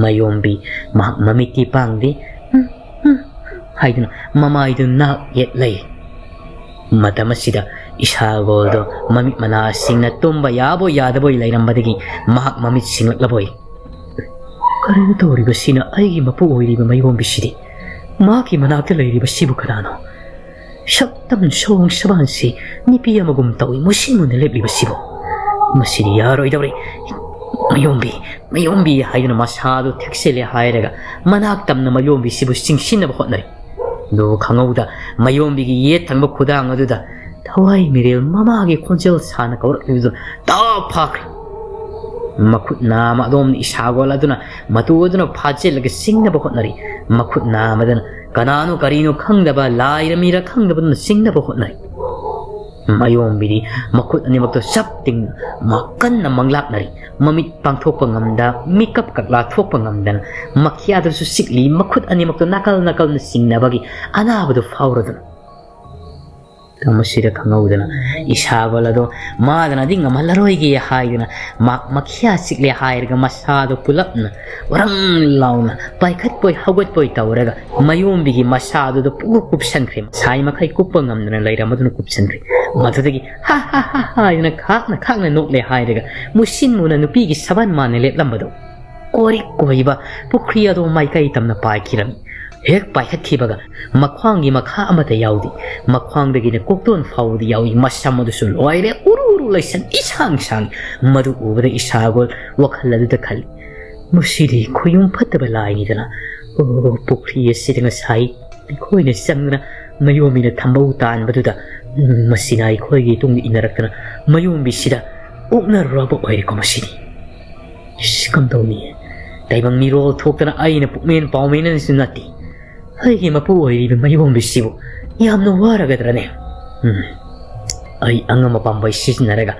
ꯃꯌꯣꯝꯕꯤ ꯃꯍꯥꯛ ꯃꯃꯤꯠꯇꯤ ꯄꯥꯡꯗꯦ ꯍꯥꯏꯗꯨꯅ ꯃꯃꯥꯏꯗꯨ ꯅꯥꯛ ꯌꯦꯠ ꯂꯩ ꯃꯇꯝ ꯑꯁꯤꯗ ꯏꯁꯥꯒꯣꯜꯗꯣ ꯃꯃꯤꯠ ꯃꯅꯥꯁꯤꯡꯅ ꯇꯨꯝꯕ ꯌꯥꯕꯣꯏ ꯌꯥꯗꯕꯣꯏ ꯂꯩꯔꯝꯕꯗꯒꯤ ꯃꯍꯥꯛ ꯃꯃꯤꯠ ꯁꯤꯡꯂꯛꯂꯕꯣꯏ ꯀꯔꯤꯅꯣ ꯇꯧꯔꯤꯕꯁꯤꯅ ꯑꯩꯒꯤ ꯃꯄꯨ ꯑꯣꯏꯔꯤꯕ ꯃꯌꯣꯝꯕꯤꯁꯤꯗꯤ ꯃꯍꯥꯛꯀꯤ ꯃꯅꯥꯛꯇ ꯂꯩꯔꯤꯕꯁꯤꯕꯨ ꯀꯅꯥꯅꯣ ꯁꯛꯇꯝ ꯁꯣꯡ ꯁꯕꯥꯟꯁꯤ ꯅꯨꯄꯤ ꯑꯃꯒꯨꯝ ꯇꯧꯏ ꯃꯨꯁꯤꯟ ꯂꯦꯞꯂꯤꯕꯁꯤꯕꯨ ꯃꯁꯤꯗꯤ ꯌꯥꯔꯣꯏꯗꯧꯔꯤ ꯃꯌꯣꯝꯕꯤ ꯍꯥꯏꯗꯨꯅ ꯃꯁꯥꯗꯨ ꯊꯦꯛꯆꯤꯜꯂꯦ ꯍꯥꯏꯔꯒ ꯃꯅꯥꯛ ꯇꯝꯅ ꯃꯌꯣꯝꯕꯤꯁꯤꯕꯨ ꯆꯤꯡꯁꯤꯟꯅꯕ ꯍꯣꯠꯅꯔꯤ ꯑꯗꯨꯕꯨ ꯈꯪꯍꯧꯗ ꯃꯌꯣꯝꯕꯤꯒꯤ ꯌꯦꯠ ꯊꯪꯕ ꯈꯨꯗꯥꯡ ꯑꯗꯨꯗ ꯊꯋꯥꯏ ꯃꯤꯔꯦꯜ ꯃꯃꯥꯒꯤ ꯈꯣꯟꯖꯦꯜ ꯁꯥꯅ ꯀꯧꯔꯛꯂꯤꯕꯗꯨ ꯇꯥꯞ ꯐꯥꯈ꯭ꯔꯦ ꯃꯈꯨꯠ ꯅꯥꯝꯃ ꯑꯗꯣꯝꯅ ꯏꯁꯥꯒꯣꯜ ꯑꯗꯨꯅ ꯃꯇꯨ ꯑꯗꯨꯅ ꯐꯥꯖꯤꯜꯂꯒ ꯆꯤꯡꯅꯕ ꯍꯣꯠꯅꯔꯤ ꯃꯈꯨꯠ ꯅꯥꯝꯃꯗꯅ ꯀꯅꯥꯅꯣ ꯀꯔꯤꯅꯣ ꯈꯪꯗꯕ ꯂꯥꯏꯔ ꯃꯤꯔ ꯈꯪꯗꯕꯗꯨꯅ ꯆꯤꯡꯅꯕ ꯍꯣꯠꯅꯔꯤ mayombi makut animak to sapting makan na manglaknari mamit pangthok pangamda makeup kakla thok pangamdan makhya dur su sikli makut animak to nakal nakal na singna bagi anabadu fauradun tamasira khangawdana isagol ado madana ding amallaroi gi haiduna makhya sikli hairga masado pulapna warang launa paikhat poi hagot poi tawraga mayombi gi masado do kupsan khrim sai makai kupangamna laira maduna kupsan khrim madudagi ha ha ha ha ina khakna nokle hairga musin muna nupi gi saban mane letlambado kori koiba pukriya do maikai tamna paikirami hek paikhat thibaga makhwangi makha amata yaudi makhwangdagi ne kokton faudi yawi masamadu sul oire uru laisan isang sang madu ubada isagol wakhaladu da khali musidi khoyum phataba laini dana o pukriya sidanga sai khoine sangna mayomi na thambau tan baduda masinai khoigi tung inarakna mayombi sida okna rabo oire ko masidi sikam dawni taibang mirol thokna aina pukmen pawmen sinati ai mapu oi mayom bisibu yamno waragadrane ai angama pambai sisinaraga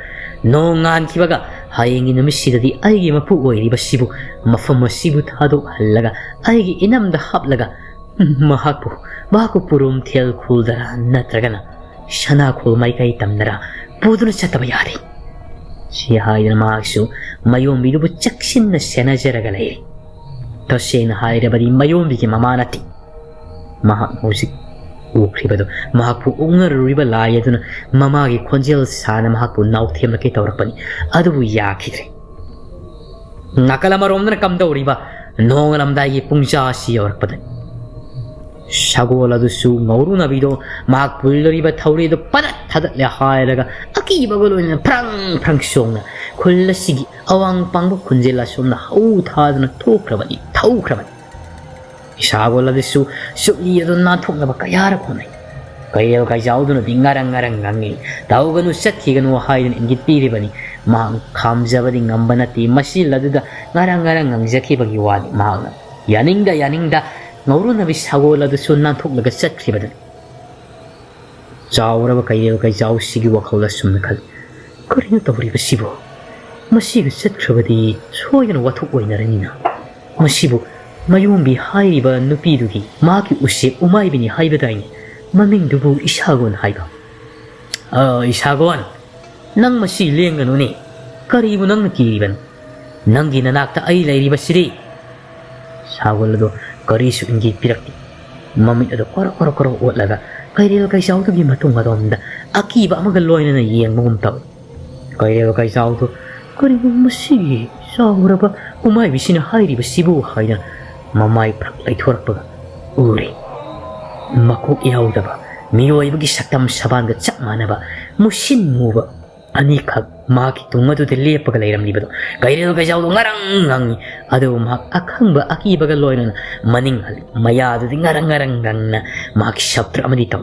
nongan kibaga hayengi namisidadi ai mapu oi bisibu mafam sibu thado hallaga ai inamda haplaga mahapu baku purum thel khuldara natragana shana khul mai kai tamnara puduna chataba yari si haidana maksu mayom bidu chaksin na senajaraga lai tosena haida badi mayom bi mamanati mahak musik ukribado mahakpu ungar riba layaduna mamagi khonjel sana mahakpu nauthem ke tawrakpani adu yakhitre nakala maromna kamda uriba nongalamda gi pungja si yorkpada shagol adu su ngauru nabido mahak pulriba thawri do panat thadat le hairaga aki bagolona prang prang songna khullasigi awang pangbo khunjela somna hau thadna thokrabani thaukrabani isagol adu sukli adu na thokna ba kayara khonai kayel kai jauduna dingarang ngarang ngangi tauganu sathiganu haidin ingit piribani ma khamjabadi ngambanati masil adu da ngarang ngarang ngangjaki bagi wali ma yaninda ngauru nabi sagol adu sunna thoklaga sathibadu jawraba kayel kai jaw sigi wakhala sumna khal korina tawri basibo masiga sathibadi soyana wathuk oinarani na masibu mayombi hairiba nupidugi maki usse umaibini haibadaini mamingdubu isagon haiba isagon nang masi lenganu ni karibu nang nakiriban nangi nanakta ai lairiba siri sagolado karisu ingi pirakti mamit ado koro otlaga kairel kai sautugi matung adomda akiba amaga loina na yengmum taw kairel kai sautu karibu masi sauraba umaibi sina hairiba sibu haina mamai prak lai thorakpaga uri makok yaudaba miroibagi saktam sabanga chap manaba musin muba ani khak maki tungadu de lepaga leiramlibado kairel ga jawdo ngarang ngangi adu mak akhangba akibaga loina maning hali mayadu de ngarang gangna maki saptra amadi taw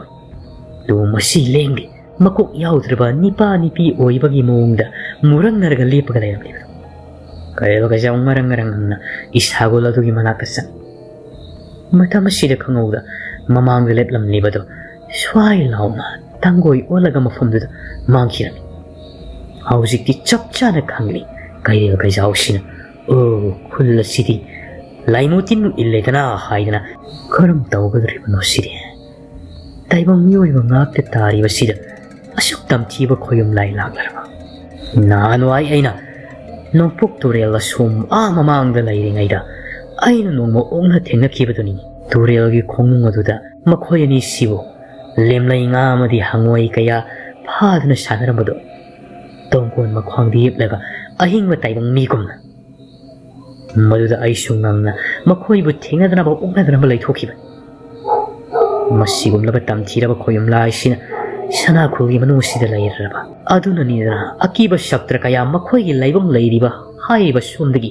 du masi lengdi makok yaudraba nipa nipi oibagi mongda murang narga lepaga leiramlibado kairel ga jaw ngarang na isagol adugi manakasa mata masida khangawda mamang leplam libado swai launa tangoi olaga mafamduda mangkirami haujikti chapchana khangli kairel ga jawsina o khulla sidi laimutin illedana haidana karam tawgadribano sidi taibam miyoi ngakte tari basida asuk tamchiba khoyum lai laglarba nanu ai aina nopuk turel sum mamangda lairingaida aina nongmo ongna thengakibaduni turelgi khongnung aduda makhoyani sibo lemlai nga amadi hangoi kaya phadna sanarambado tongkon makhwangdi yeplaga ahingwa taibang migumna maduda aisungangna makhoibu thengadana ba ongnadrama laithokiba masigumlaba tamthiraba khoyum laisina sana khulgi manusida lairaba aduna nidana akiba shaktra kaya makhoigi laibam lairiba haiba somdagi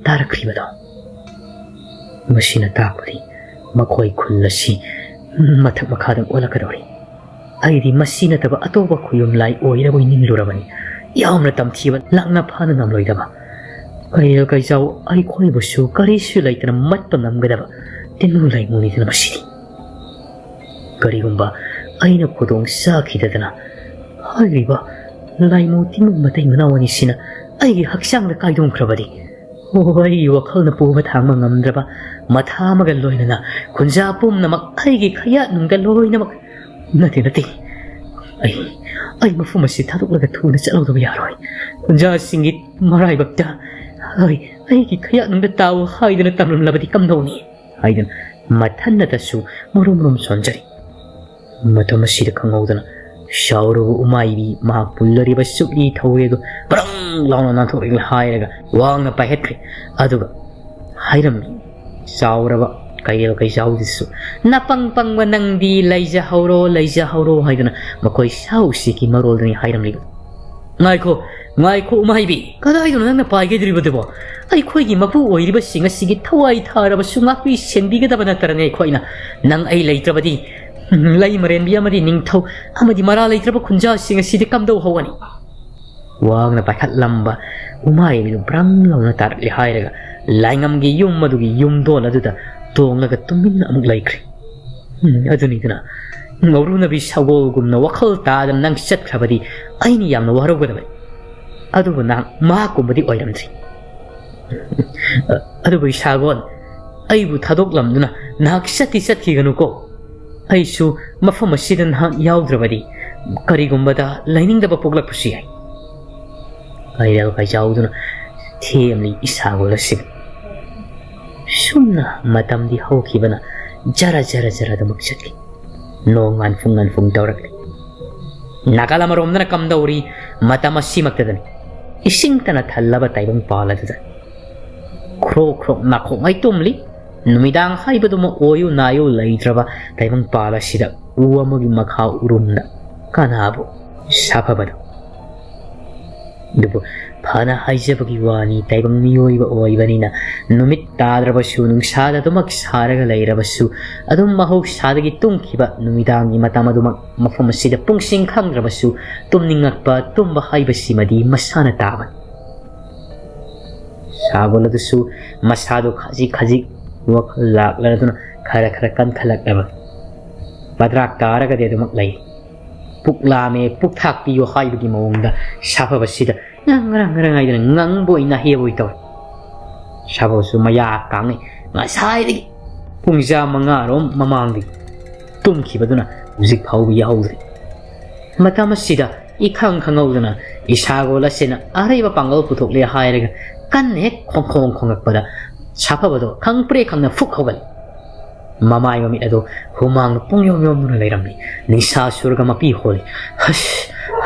tarakribado masina takpari makhoi khullasi mathak makhadam olakadori aidi masina taba atoba khuyum lai oiraboi ninglurabani yamna tamthiba lakna phana namloidaba kairel kai jaw ai khoi busu karisu laitana matpa namgadaba tinu lai muni tana masidi karigumba aina khudong sakhidadana ꯍꯥꯏꯔꯤꯕ ꯂꯥꯏꯃꯨ ꯇꯤꯡ ꯃꯇꯩ ꯃꯅꯥꯎ ꯑꯅꯤꯁꯤꯅ ꯑꯩꯒꯤ ꯍꯛꯆꯥꯡꯗ ꯀꯥꯏꯗꯣꯡꯈ꯭ꯔꯕꯗꯤ ꯑꯩꯒꯤ ꯋꯥꯈꯜꯅ ꯄꯨꯕ ꯊꯥꯡꯕ ꯉꯝꯗ꯭ꯔꯕ ꯃꯊꯥ ꯑꯃꯒ ꯂꯣꯏꯅꯅ ꯈꯨꯟꯖꯥ ꯄꯨꯝꯅꯃꯛ ꯑꯩꯒꯤ ꯈꯌꯥꯠꯅꯨꯡꯗ ꯂꯣꯏꯅꯃꯛ ꯅꯠꯇꯦ ꯑꯩ ꯃꯐꯝ ꯑꯁꯤ ꯊꯥꯗꯣꯛꯂꯒ ꯊꯨꯅ ꯆꯠꯍꯧꯗꯕ ꯌꯥꯔꯣꯏ ꯈꯨꯟꯖꯥꯁꯤꯡꯒꯤ ꯃꯔꯥꯏꯕꯛꯇ ꯑꯩꯒꯤ ꯈꯌꯥꯠꯅꯨꯡꯗ ꯇꯥꯎ ꯍꯥꯏꯗꯨꯅ ꯇꯝꯂꯝꯂꯕꯗꯤ ꯀꯝꯗꯧꯅꯤ ꯍꯥꯏꯗꯨꯅ ꯃꯊꯟꯅꯇꯁꯨ ꯃꯔꯣꯝ ꯁꯣꯟꯖꯔꯤ ꯃꯇꯝ ꯑꯁꯤꯗ ꯈꯪꯍꯧꯗꯅ ꯁꯥꯎꯔꯕ ꯎꯃꯥꯏꯕꯤ ꯃꯍꯥꯛ ꯄꯨꯜꯂꯔꯤꯕ ꯁꯨꯛꯂꯤ ꯊꯧꯔꯦꯗꯨ ꯕ꯭ꯔꯪ ꯂꯥꯎꯅ ꯅꯥꯟꯊꯣꯛꯂꯒ ꯍꯥꯏꯔꯒ ꯋꯥꯡꯅ ꯄꯥꯏꯈꯠꯈ꯭ꯔꯦ ꯑꯗꯨꯒ ꯍꯥꯏꯔꯝꯃꯤ ꯆꯥꯎꯔꯕ ꯀꯩꯔꯦꯜ ꯀꯩꯆꯥꯎꯗꯨꯁꯨ ꯅꯄꯪ ꯄꯪꯕ ꯅꯪꯗꯤ ꯂꯩꯖꯍꯧꯔꯣ ꯍꯥꯏꯗꯨꯅ ꯃꯈꯣꯏ ꯁꯥ ꯎꯆꯦꯛꯀꯤ ꯃꯔꯣꯜꯗꯅꯤ ꯍꯥꯏꯔꯝꯂꯤꯕ ꯉꯥꯏꯈꯣ ꯎꯃꯥꯏꯕꯤ ꯀꯗꯥꯏꯗꯅꯣ ꯅꯪꯅ ꯄꯥꯏꯒꯗꯧꯔꯤꯕꯗꯨꯕꯣ ꯑꯩꯈꯣꯏꯒꯤ ꯃꯄꯨ ꯑꯣꯏꯔꯤꯕꯁꯤꯡ ꯑꯁꯤꯒꯤ ꯊꯋꯥꯏ ꯊꯥꯔꯕꯁꯨ ꯉꯥꯛꯄꯤ ꯁꯦꯟꯕꯤꯒꯗꯕ ꯅꯠꯇ꯭ꯔꯅꯦ ꯑꯩꯈꯣꯏꯅ ꯅꯪ ꯑꯩ ꯂꯩꯇ꯭ꯔꯕꯗꯤ ꯂꯩ ꯃꯔꯦꯟꯕꯤ ꯑꯃꯗꯤ ꯅꯤꯡꯊꯧ ꯑꯃꯗꯤ ꯃꯔꯥ ꯂꯩꯇ꯭ꯔꯕ ꯈꯨꯟꯖꯥꯁꯤꯡ ꯑꯁꯤꯗꯤ ꯀꯝꯗꯧꯍꯧꯒꯅꯤ ꯋꯥꯡꯅ ꯄꯥꯏꯈꯠꯂꯝꯕ ꯎꯃꯥꯏꯕꯤꯗꯨ ꯕ꯭ꯔꯪ ꯂꯥꯎꯅ ꯇꯥꯔꯛꯂꯦ ꯍꯥꯏꯔꯒ ꯂꯥꯏꯉꯝꯒꯤ ꯌꯨꯝ ꯑꯗꯨꯒꯤ ꯌꯨꯝꯗꯣꯟ ꯑꯗꯨꯗ ꯇꯣꯡꯂꯒ ꯇꯨꯃꯤꯟꯅ ꯑꯃꯨꯛ ꯂꯩꯈ꯭ꯔꯦ ꯑꯗꯨꯅꯤꯗꯅ ꯉꯧꯔꯨꯅꯕꯤ ꯁꯒꯣꯜꯒꯨꯝꯅ ꯋꯥꯈꯜ ꯇꯥꯗꯅ ꯅꯪ ꯆꯠꯈ꯭ꯔꯕꯗꯤ ꯑꯩꯅ ꯌꯥꯝꯅ ꯋꯥꯔꯧꯒꯗꯕꯅꯤ ꯑꯗꯨꯕꯨ ꯅꯍꯥꯛ ꯃꯍꯥꯛꯀꯨꯝꯕꯗꯤ ꯑꯣꯏꯔꯝꯗ꯭ꯔꯤ ꯑꯗꯨꯕꯨ ꯏꯁꯥꯒꯣꯟ ꯑꯩꯕꯨ ꯊꯥꯗꯣꯛꯂꯝꯗꯨꯅ ꯅꯍꯥꯛ ꯆꯠꯈꯤꯒꯅꯨꯀꯣ ꯑꯩꯁꯨ ꯃꯐꯝ ꯑꯁꯤꯗ ꯅꯍꯥꯛ ꯌꯥꯎꯗ꯭ꯔꯕꯗꯤ ꯀꯔꯤꯒꯨꯝꯕꯗ ꯂꯩꯅꯤꯡꯗꯕ ꯄꯣꯛꯂꯛꯄꯁꯨ ꯌꯥꯏ ꯀꯩꯔꯦꯜ ꯀꯩꯆꯥꯎꯗꯨꯅ ꯊꯦꯝꯂꯤ ꯏꯁꯥꯒꯣꯜ ꯑꯁꯤꯒ ꯁꯨꯝꯅ ꯃꯇꯝꯗꯤ ꯍꯧꯈꯤꯕꯅ ꯖꯔ ꯑꯗꯨꯃꯛ ꯆꯠꯈꯤ ꯅꯣꯡ ꯉꯥꯟꯐꯨꯡ ꯇꯧꯔꯛꯂꯤ ꯅꯥꯀꯜ ꯑꯃꯔꯣꯝꯗꯅ ꯀꯝꯗꯧꯔꯤ ꯃꯇꯝ ꯑꯁꯤꯃꯛꯇꯗꯅꯤ ꯏꯁꯤꯡꯇꯅ ꯊꯜꯂꯕ ꯇꯥꯏꯕꯪꯄꯥꯜ ꯑꯗꯨꯗ ꯈ꯭ꯔꯣꯛ ꯅꯥꯈꯣꯛꯉꯩ ꯇꯨꯝꯂꯤ ꯅꯨꯃꯤꯗꯥꯡ ꯍꯥꯏꯕꯗꯨꯃ ꯑꯣꯏꯌꯨ ꯅꯥꯌꯨ ꯂꯩꯇ꯭ꯔꯕ ꯇꯥꯏꯕꯪꯄꯥꯜ ꯑꯁꯤꯗ ꯎ ꯑꯃꯒꯤ ꯃꯈꯥ ꯎꯔꯨꯝꯗ ꯀꯅꯥꯕꯨ ꯁꯥꯐꯕꯗꯣ ꯑꯗꯨꯕꯨ ꯐꯅ ꯍꯥꯏꯖꯕꯒꯤ ꯋꯥꯅꯤ ꯇꯥꯏꯕꯪ ꯃꯤꯑꯣꯏꯕ ꯑꯣꯏꯕꯅꯤꯅ ꯅꯨꯃꯤꯠ ꯇꯥꯗ꯭ꯔꯕꯁꯨ ꯅꯨꯡꯁꯥꯗ ꯑꯗꯨꯃꯛ ꯁꯥꯔꯒ ꯂꯩꯔꯕꯁꯨ ꯑꯗꯨꯝ ꯃꯍꯧꯁꯥꯗꯒꯤ ꯇꯨꯝꯈꯤꯕ ꯅꯨꯃꯤꯗꯥꯡꯒꯤ ꯃꯇꯝ ꯑꯗꯨꯃꯛ ꯃꯐꯝ ꯑꯁꯤꯗ ꯄꯨꯡꯁꯤꯡ ꯈꯪꯗ꯭ꯔꯕꯁꯨ ꯇꯨꯝꯅꯤꯡꯉꯛꯄ ꯇꯨꯝꯕ ꯍꯥꯏꯕꯁꯤꯃꯗꯤ ꯃꯁꯥꯅ ꯇꯥꯕꯅꯤ ꯁꯥꯒꯣꯜ ꯑꯗꯨꯁꯨ ꯃꯁꯥꯗꯨ ꯈꯖꯤꯛ ꯋꯥꯈꯜ ꯂꯥꯛꯂꯗꯨꯅ ꯈꯔ ꯀꯟꯈꯠꯂꯛꯂꯕ ꯄꯗ꯭ꯔꯥꯛ ꯇꯥꯔꯒꯗꯤ ꯑꯗꯨꯃꯛ ꯂꯩ ꯄꯨꯛ ꯂꯥꯝꯃꯦ ꯄꯨꯛ ꯊꯥꯛꯄꯤꯌꯣ ꯍꯥꯏꯕꯒꯤ ꯃꯑꯣꯡꯗ ꯁꯥꯐꯕꯁꯤꯗ ꯉꯔꯥꯡ ꯍꯥꯏꯗꯅ ꯉꯪꯕꯣꯏ ꯅꯥꯍꯦꯕꯣꯏ ꯇꯧꯏ ꯁꯥꯐꯕꯁꯨ ꯃꯌꯥ ꯀꯥꯡꯉꯤ ꯉꯁꯥꯏꯗꯒꯤ ꯄꯨꯡ 5 ꯃꯃꯥꯡꯗꯒꯤ ꯇꯨꯝꯈꯤꯕꯗꯨꯅ ꯍꯧꯖꯤꯛ ꯐꯥꯎꯕ ꯌꯥꯍꯧꯗ꯭ꯔꯤ ꯃꯇꯝ ꯑꯁꯤꯗ ꯈꯪꯍꯧꯗꯅ ꯏꯁꯥꯒꯣꯜ ꯑꯁꯤꯅ ꯑꯔꯩꯕ ꯄꯥꯡꯒꯜ ꯄꯨꯊꯣꯛꯂꯦ ꯍꯥꯏꯔꯒ ꯀꯟꯅ ꯍꯦꯛ ꯈꯣꯡꯉꯛꯄꯗ ꯁꯥꯐꯕꯗꯣ ꯈꯪꯅ ꯐꯨꯛ ꯍꯧꯒꯠꯂꯤ ꯃꯃꯥꯏ ꯃꯃꯤꯠ ꯑꯗꯨ ꯍꯨꯃꯥꯡꯅ ꯄꯨꯡꯌꯣꯝꯗꯨꯅ ꯂꯩꯔꯝꯃꯤ ꯅꯤꯡꯁꯥ ꯁꯨꯔꯒ ꯃꯄꯤ ꯍꯣꯜꯂꯤ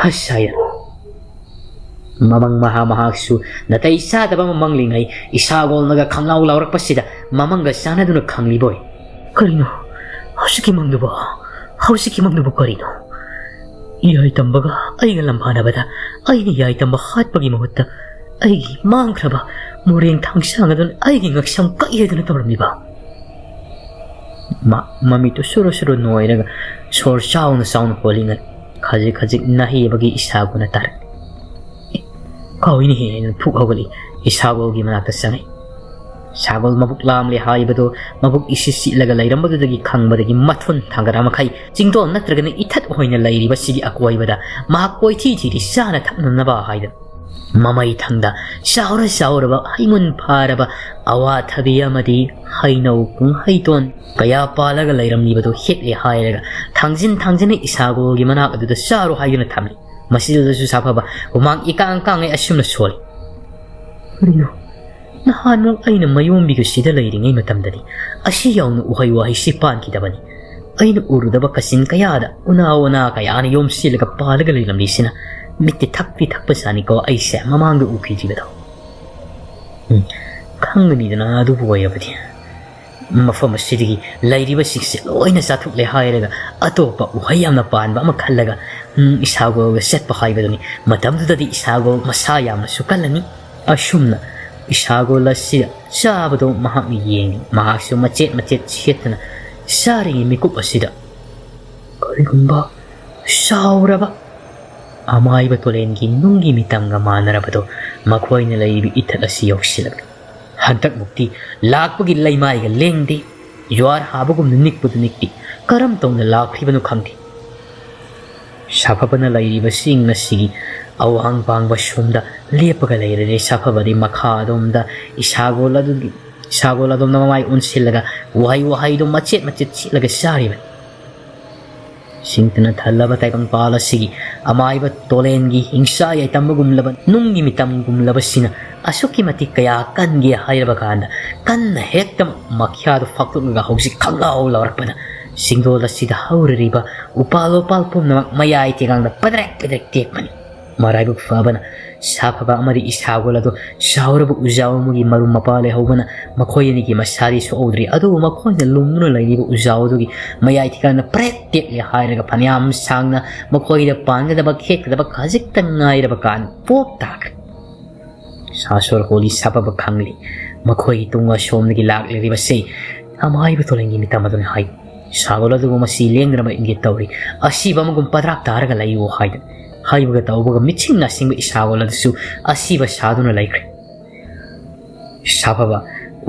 ꯍꯁ ꯍꯥꯏꯗꯅ ꯃꯃꯪ ꯃꯍꯥꯛꯁꯨ ꯅꯥꯇꯩ ꯆꯥꯗꯕ ꯑꯃ ꯃꯪꯂꯤꯉꯩ ꯏꯁꯥꯒꯣꯜꯅꯒ ꯈꯪꯂꯥꯎ ꯂꯥꯎꯔꯛꯄꯁꯤꯗ ꯃꯃꯪꯒ ꯆꯥꯟꯅꯗꯨꯅ ꯈꯪꯂꯤꯕꯣꯏ ꯀꯔꯤꯅꯣ ꯍꯧꯖꯤꯛꯀꯤ ꯃꯪꯗꯨꯕꯨ ꯀꯔꯤꯅꯣ ꯌꯥꯏꯇꯝꯕꯒ ꯑꯩꯒ ꯂꯝꯐꯥꯅꯕꯗ ꯑꯩꯅ ꯌꯥꯏꯇꯝꯕ ꯍꯥꯠꯄꯒꯤ ꯃꯍꯨꯠꯇ ꯑꯩꯒꯤ ꯃꯥꯡꯈ꯭ꯔꯕ ꯃꯣꯔꯦꯡ ꯊꯥꯡꯁꯥꯡ ꯑꯗꯨꯅ ꯑꯩꯒꯤ ꯉꯛꯁꯝ ꯀꯛꯏꯗꯨꯅ ꯇꯧꯔꯝꯂꯤꯕ ꯃꯃꯤꯠꯇꯨ ꯁꯨꯔꯨ ꯅꯣꯏꯔꯒ ꯁꯣꯔ ꯆꯥꯎꯅ ꯍꯣꯜꯂꯤꯉꯩ ꯈꯖꯤꯛ ꯅꯥꯍꯦꯕꯒꯤ ꯏꯁꯥꯒꯣꯜꯅ ꯇꯥꯔꯛ ꯀꯥꯎꯏꯅꯦꯍꯦ ꯐꯨꯛ ꯍꯧꯒꯠꯂꯤ ꯏꯁꯥꯒꯣꯜꯒꯤ ꯃꯅꯥꯛꯇ ꯆꯪꯉꯤ ꯁꯥꯒꯣꯜ ꯃꯕꯨꯛ ꯂꯥꯝꯂꯦ ꯍꯥꯏꯕꯗꯣ ꯃꯕꯨꯛ ꯆꯤꯠꯂꯒ ꯂꯩꯔꯝꯕꯗꯨꯗꯒꯤ ꯈꯪꯕꯗꯒꯤ ꯃꯊꯨꯟ ꯊꯥꯡꯒꯠ ꯃꯈꯩ ꯆꯤꯡꯗꯣꯜ ꯅꯠꯇ꯭ꯔꯒꯅ ꯏꯊꯠ ꯑꯣꯏꯅ ꯂꯩꯔꯤꯕ ꯁꯤꯒꯤ ꯑꯀꯣꯏꯕꯗ ꯃꯍꯥꯛ ꯀꯣꯏꯊꯤ ꯆꯥꯅ ꯊꯛꯅꯅꯕ ꯍꯥꯏꯗꯅ ꯃꯃꯩ ꯊꯪꯗ ꯆꯥꯎꯔꯕ ꯍꯩꯃꯨꯟ ꯐꯥꯔꯕ ꯑꯋꯥꯊꯕꯤ ꯑꯃꯗꯤ ꯍꯩꯅꯧ ꯍꯩꯇꯣꯟ ꯀꯌా ꯄꯥꯜꯂꯒ ꯂꯩꯔꯝꯂꯤꯕꯗꯨ ꯍꯦꯛꯂꯦ ꯍꯥꯏꯔꯒ ꯊꯥꯡꯖꯤꯟꯅ ꯏꯁꯥꯒꯣꯜꯒꯤ ꯃꯅꯥꯛ ꯑꯗꯨꯗ ꯆꯥꯔꯣ ꯍꯥꯏꯗꯨꯅ ꯊꯝꯂꯤ ꯃꯁꯤꯗꯁꯨ ꯁꯥꯐꯕ ꯍꯨꯃꯥꯡ ꯏꯀꯥꯡꯉꯩ ꯑꯁꯨꯝꯅ ꯁꯣꯜꯂꯤ ꯀꯔꯤꯅꯣ ꯅꯍꯥꯟꯃꯨꯛ ꯑꯩꯅ ꯃꯌꯣꯝꯕꯤꯒ ꯁꯤꯗ ꯂꯩꯔꯤꯉꯩ ꯃꯇꯝꯗꯗꯤ ꯑꯁꯤ ꯌꯥꯎꯅ ꯎꯍꯩ ꯋꯥꯍꯩꯁꯤ ꯄꯥꯟꯈꯤꯗꯕꯅꯤ ꯑꯩꯅ ꯎꯔꯨꯗꯕ ꯀꯥꯆꯤꯟ ꯀꯌꯥꯗ ꯎꯅꯥ ꯀꯌꯥꯅ ꯌꯣꯝꯁꯤꯜꯂꯒ ꯄꯥꯜꯂꯒ ꯂꯩꯔꯝꯂꯤꯁꯤꯅ ꯃꯤꯠꯇꯤ ꯊꯛꯄꯖꯥꯠꯅꯤꯀꯣ ꯑꯩꯁꯦ ꯃꯃꯥꯡꯗ ꯎꯈꯤꯗ꯭ꯔꯤꯕꯗꯣ ꯈꯪꯒꯅꯤꯗꯅ ꯑꯗꯨꯕꯨ ꯑꯣꯏꯔꯕꯗꯤ ꯃꯐꯝ ꯑꯁꯤꯗꯒꯤ ꯂꯩꯔꯤꯕꯁꯤꯡꯁꯦ ꯂꯣꯏꯅ ꯆꯥꯊꯣꯛꯂꯦ ꯍꯥꯏꯔꯒ ꯑꯇꯣꯞꯄ ꯎꯍꯩ ꯌꯥꯝꯅ ꯄꯥꯟꯕ ꯑꯃ ꯈꯜꯂꯒ ꯏꯁꯥꯒꯣꯜꯒ ꯆꯠꯄ ꯍꯥꯏꯕꯗꯨꯅꯤ ꯃꯇꯝꯗꯨꯗꯗꯤ ꯏꯁꯥꯒꯣꯜ ꯃꯁꯥ ꯌꯥꯝꯅꯁꯨ ꯀꯜꯂꯅꯤ ꯑꯁꯨꯝꯅ ꯏꯁꯥꯒꯣꯜ ꯑꯁꯤꯗ ꯆꯥꯕꯗꯣ ꯃꯍꯥꯛꯅ ꯌꯦꯡꯉꯤ ꯃꯍꯥꯛꯁꯨ ꯃꯆꯦꯠ ꯁꯦꯠꯇꯅ ꯆꯥꯔꯤꯉꯩ ꯃꯤꯀꯨꯞ ꯑꯁꯤꯗ ꯀꯔꯤꯒꯨꯝꯕ ꯆꯥꯎꯔꯕ ꯑꯃꯥꯏꯕ ꯇꯣꯂꯦꯟꯒꯤ ꯅꯨꯡꯒꯤ ꯃꯤꯇꯝꯒ ꯃꯥꯟꯅꯔꯕꯗꯣ ꯃꯈꯣꯏꯅ ꯂꯩꯔꯤꯕ ꯏꯊꯠ ꯑꯁꯤ ꯌꯧꯁꯤꯜꯂꯛꯂꯤ ꯍꯟꯗꯛꯃꯨꯛꯇꯤ ꯂꯥꯛꯄꯒꯤ ꯂꯩꯃꯥꯏꯒ ꯂꯦꯡꯗꯦ ꯖ꯭ꯋꯥꯔ ꯍꯥꯕꯒꯨꯝꯅ ꯅꯤꯛꯄꯗꯨ ꯅꯤꯛꯇꯦ ꯀꯔꯝ ꯇꯧꯅ ꯂꯥꯛꯈꯤꯕꯅꯣ ꯈꯪꯗꯦ ꯁꯥꯐꯕꯅ ꯂꯩꯔꯤꯕ ꯆꯤꯡ ꯑꯁꯤꯒꯤ ꯑꯋꯥꯡ ꯄꯥꯡꯕ ꯁꯣꯝꯗ ꯂꯦꯞꯄꯒ ꯂꯩꯔꯦ ꯁꯥꯐꯕꯗꯤ ꯃꯈꯥ ꯑꯗꯣꯝꯗ ꯏꯁꯥꯒꯣꯜ ꯑꯗꯣꯝꯗ ꯃꯃꯥꯏ ꯑꯣꯟꯁꯤꯜꯂꯒ ꯋꯥꯍꯩꯗꯣ ꯃꯆꯦꯠ ꯃꯆꯦꯠ ꯆꯤꯠꯂꯒ ꯆꯥꯔꯤꯕꯅꯤ ꯁꯤꯡꯇꯅ ꯊꯜꯂꯕ ꯇꯥꯏꯕꯪꯄꯥꯜ ꯑꯁꯤꯒꯤ ꯑꯃꯥꯏꯕ ꯇꯣꯂꯦꯟꯒꯤ ꯍꯤꯡꯁꯥ ꯌꯥꯏꯇꯝꯕꯒꯨꯝꯂꯕ ꯅꯨꯡꯒꯤ ꯃꯤꯇꯝꯒꯨꯝꯂꯕꯁꯤꯅ ꯑꯁꯨꯛꯀꯤ ꯃꯇꯤꯛ ꯀꯌꯥ ꯀꯟꯒꯦ ꯍꯥꯏꯔꯕ ꯀꯥꯟꯗ ꯀꯟꯅ ꯍꯦꯛꯇ ꯃꯈ꯭ꯌꯥꯗꯨ ꯐꯥꯛꯇꯣꯛꯂꯒ ꯍꯧꯖꯤꯛ ꯈꯪꯂꯥꯎ ꯂꯥꯎꯔꯛꯄꯗ ꯁꯤꯡꯗꯣꯜ ꯑꯁꯤꯗ ꯍꯧꯔꯤꯕ ꯎꯄꯥꯜ ꯄꯨꯝꯅꯃꯛ ꯃꯌꯥꯏ ꯇꯦꯒꯥꯡꯗ ꯄꯗ꯭ꯔꯦꯛ ꯇꯦꯛꯄꯅꯤ ꯃꯔꯥꯏꯕꯛ ꯐꯕꯅ ꯁꯥꯐꯕ ꯑꯃꯗꯤ ꯏꯁꯥꯒꯣꯜ ꯑꯗꯨ ꯆꯥꯎꯔꯕ ꯎꯖꯥꯎ ꯑꯃꯒꯤ ꯃꯔꯨꯝ ꯃꯄꯥ ꯂꯩꯍꯧꯕꯅ ꯃꯈꯣꯏ ꯑꯅꯤꯒꯤ ꯃꯁꯥꯗꯤ ꯁꯣꯛꯍꯧꯗ꯭ꯔꯤ ꯑꯗꯨꯕꯨ ꯃꯈꯣꯏꯅ ꯂꯨꯝꯗꯨꯅ ꯂꯩꯔꯤꯕ ꯎꯖꯥꯎ ꯑꯗꯨꯒꯤ ꯃꯌꯥꯏ ꯇꯦꯒꯥꯡꯗ ꯄ꯭ꯔꯦꯛ ꯇꯦꯛꯂꯦ ꯍꯥꯏꯔꯒ ꯐꯅꯌꯥꯝ ꯁꯥꯡꯅ ꯃꯈꯣꯏꯗ ꯄꯥꯟꯒꯗꯕ ꯈꯦꯠꯀꯗꯕ ꯈꯖꯤꯛꯇꯪ ꯉꯥꯏꯔꯕ ꯀꯥꯟ ꯄꯣꯞ ꯇꯥꯈ꯭ꯔꯦ ꯁꯥꯁꯣꯔ ꯍꯣꯂꯤ ꯁꯥꯐꯕ ꯈꯪꯂꯤ ꯃꯈꯣꯏꯒꯤ ꯇꯨꯡ ꯑꯁꯣꯝꯗꯒꯤ ꯂꯥꯛꯂꯤꯕꯁꯤ ꯑꯃꯥꯏꯕ ꯇꯣꯂꯦꯟꯒꯤ ꯃꯤꯇꯝ ꯑꯗꯨꯅ ꯍꯥꯏ ꯁꯥꯒꯣꯜ ꯑꯗꯨꯕꯨ ꯃꯁꯤ ꯂꯦꯡꯗꯅ ꯏꯪꯒꯤꯠ ꯇꯧꯔꯤ ꯑꯁꯤꯕ ꯑꯃꯒꯨꯝ ꯄꯗ꯭ꯔꯥꯛ ꯇꯥꯔꯒ ꯂꯩꯌꯨ ꯍꯥꯏꯗꯅ ꯍꯥꯏꯕꯒ ꯇꯧꯕꯒ ꯃꯤꯠꯁꯤꯡ ꯅꯥꯁꯤꯡꯕ ꯏꯁꯥꯒꯣꯜ ꯑꯗꯨꯁꯨ ꯑꯁꯤꯕ ꯁꯥꯗꯨꯅ ꯂꯩꯈ꯭ꯔꯦ ꯁꯥꯐꯕ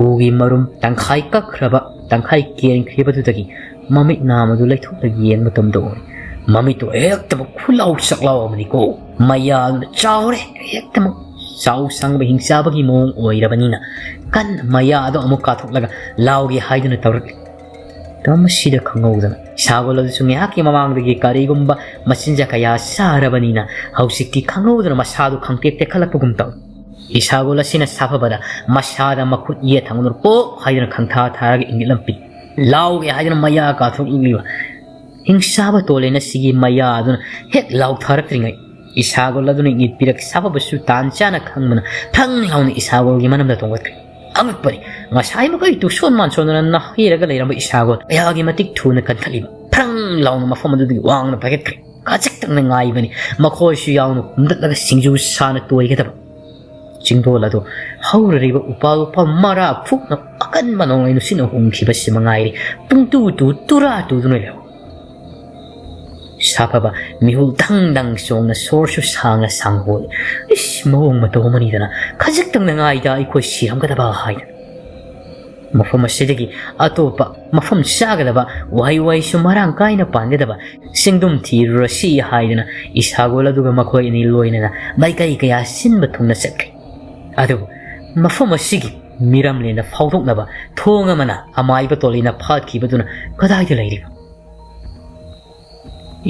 ꯎꯒꯤ ꯃꯔꯨꯝ ꯇꯪꯈꯥꯏ ꯀꯛꯈ꯭ꯔꯕ ꯇꯪꯈꯥꯏ ꯀꯦꯟꯈ꯭ꯔꯤꯕꯗꯨꯗꯒꯤ ꯃꯃꯤꯠ ꯅꯥꯃꯗꯨ ꯂꯩꯊꯣꯛꯂꯒ ꯌꯦꯡꯕ ꯃꯇꯝꯗ ꯑꯣꯏ ꯃꯃꯤꯠꯇꯨ ꯍꯦꯛꯇꯃꯛ ꯈꯨꯂꯥꯎ ꯆꯥꯛꯂꯥꯎ ꯑꯃꯅꯤꯀꯣ ꯃꯌꯥꯗꯨꯅ ꯆꯥꯎꯔꯦ ꯍꯦꯛꯇꯃꯛ ꯆꯥꯎ ꯁꯥꯡꯕ ꯍꯤꯡꯆꯥꯕꯒꯤ ꯃꯑꯣꯡ ꯑꯣꯏꯔꯕꯅꯤꯅ ꯀꯟꯅ ꯃꯌꯥꯗꯣ ꯑꯃꯨꯛ ꯀꯥꯊꯣꯛꯂꯒ ꯂꯥꯎꯒꯦ ꯍꯥꯏꯗꯨꯅ ꯇꯧꯔꯛꯂꯤ ꯃꯁꯤꯗ ꯈꯪꯍꯧꯗꯅ ꯏꯁꯥꯒꯣꯜ ꯑꯗꯨꯁꯨ ꯉꯥꯏꯍꯥꯛꯀꯤ ꯃꯃꯥꯡꯗꯒꯤ ꯀꯔꯤꯒꯨꯝꯕ ꯃꯆꯤꯟꯖꯥꯛ ꯀꯌꯥ ꯆꯥꯔꯕꯅꯤꯅ ꯍꯧꯖꯤꯛꯇꯤ ꯈꯪꯍꯧꯗꯅ ꯃꯁꯥꯗꯨ ꯈꯪꯇꯦꯛ ꯇꯦꯛꯈꯠꯂꯛꯄꯒꯨꯝ ꯇꯧꯏ ꯏꯁꯥꯒꯣꯜ ꯑꯁꯤꯅ ꯁꯥꯐꯕꯗ ꯃꯁꯥꯗ ꯃꯈꯨꯠ ꯌꯦꯠ ꯊꯪꯗꯨꯅ ꯄꯣꯛ ꯍꯥꯏꯗꯨꯅ ꯈꯪꯊꯥ ꯊꯥꯔꯒ ꯏꯪꯒꯤꯠꯂꯝꯄꯤ ꯂꯥꯎꯒꯦ ꯍꯥꯏꯗꯨꯅ ꯃꯌꯥ ꯀꯥꯊꯣꯛꯂꯤꯕ ꯍꯤꯡꯁꯥꯕ ꯇꯣꯂꯦꯟ ꯑꯁꯤꯒꯤ ꯃꯌꯥ ꯑꯗꯨꯅ ꯍꯦꯛ ꯂꯥꯎꯊꯔꯛꯇ꯭ꯔꯤꯉꯩ ꯏꯁꯥꯒꯣꯜ ꯑꯗꯨꯅ ꯏꯪꯒꯤꯠ ꯄꯤꯔꯛ ꯁꯥꯐꯕꯁꯨ ꯇꯥꯟ ꯆꯥꯅ ꯈꯪꯕꯅ ꯊꯪ ꯂꯥꯎꯅ ꯏꯁꯥꯒꯣꯜꯒꯤ ꯃꯅꯝꯗ ꯇꯣꯡꯈꯠꯈ꯭ꯔꯦ ꯑꯉꯛꯄꯅꯤ ꯉꯁꯥꯏ ꯃꯈꯩ ꯇꯨꯁꯣꯟ ꯃꯥꯟꯁꯣꯟꯗꯅ ꯅꯥꯍꯩꯔꯒ ꯂꯩꯔꯝꯕ ꯏꯁꯥꯒꯣꯜ ꯀꯌꯥꯒꯤ ꯃꯇꯤꯛ ꯊꯨꯅ ꯀꯟꯈꯠꯂꯤꯕ ꯐ꯭ꯔꯪ ꯂꯥꯎꯅ ꯃꯐꯝ ꯑꯗꯨꯗꯒꯤ ꯋꯥꯡꯅ ꯄꯥꯏꯈꯠꯈ꯭ꯔꯦ ꯈꯖꯤꯛꯇꯪꯅ ꯉꯥꯏꯕꯅꯤ ꯃꯈꯣꯏꯁꯨ ꯌꯥꯎꯅ ꯍꯨꯝꯗꯠꯂꯒ ꯁꯤꯡꯖꯨ ꯁꯥꯅ ꯇꯣꯏꯒꯗꯕ ꯆꯤꯡꯗꯣꯜ ꯑꯗꯨ ꯍꯧꯔꯤꯕ ꯎꯄꯥꯜ ꯃꯔꯥ ꯐꯨꯛꯅ ꯑꯀꯟꯕ ꯅꯣꯡꯂꯩ ꯅꯨꯡꯁꯤꯠꯅ ꯍꯨꯝꯈꯤꯕꯁꯤ ꯃꯉꯥꯏꯔꯤ ꯄꯨꯡꯇꯨ ꯇꯨꯔꯥ ꯇꯨꯗꯨꯅ ꯂꯩꯍꯧ ꯁꯥꯐꯕ ꯃꯤꯍꯨꯜ ꯗꯪ ꯆꯣꯡꯅ ꯁꯣꯔꯁꯨ ꯁꯥꯡꯅ ꯁꯥꯡꯍꯣꯜꯂꯤ ꯃꯑꯣꯡ ꯃꯇꯧ ꯑꯃꯅꯤꯗꯅ ꯈꯖꯤꯛꯇꯪꯅ ꯉꯥꯏꯗ ꯑꯩꯈꯣꯏ ꯁꯤꯔꯝꯒꯗꯕ ꯍꯥꯏꯗꯅ ꯃꯐꯝ ꯑꯁꯤꯗꯒꯤ ꯑꯇꯣꯞꯄ ꯃꯐꯝ ꯆꯥꯒꯗꯕ ꯋꯥꯍꯩꯁꯨ ꯃꯔꯥꯡ ꯀꯥꯏꯅ ꯄꯥꯟꯒꯗꯕ ꯆꯤꯡꯗꯨꯝ ꯊꯤꯔꯨꯔꯁꯤ ꯍꯥꯏꯗꯅ ꯏꯁꯥꯒꯣꯜ ꯑꯗꯨꯒ ꯃꯈꯣꯏ ꯑꯅꯤ ꯂꯣꯏꯅꯅ ꯃꯥꯏꯀꯩ ꯀꯌా ꯁꯤꯟꯕ ꯊꯨꯡꯅ ꯆꯠꯈ꯭ꯔꯦ ꯑꯗꯨꯕꯨ ꯃꯐꯝ ꯑꯁꯤꯒꯤ ꯃꯤꯔꯝꯂꯦꯟꯗ ꯐꯥꯎꯗꯣꯛꯅꯕ ꯊꯣꯡ ꯑꯃꯅ ꯑꯃꯥꯏꯕ ꯇꯣꯂꯦꯟꯅ ꯐꯥꯠꯈꯤꯕꯗꯨꯅ ꯀꯗꯥꯏꯗ ꯂꯩꯔꯤꯕ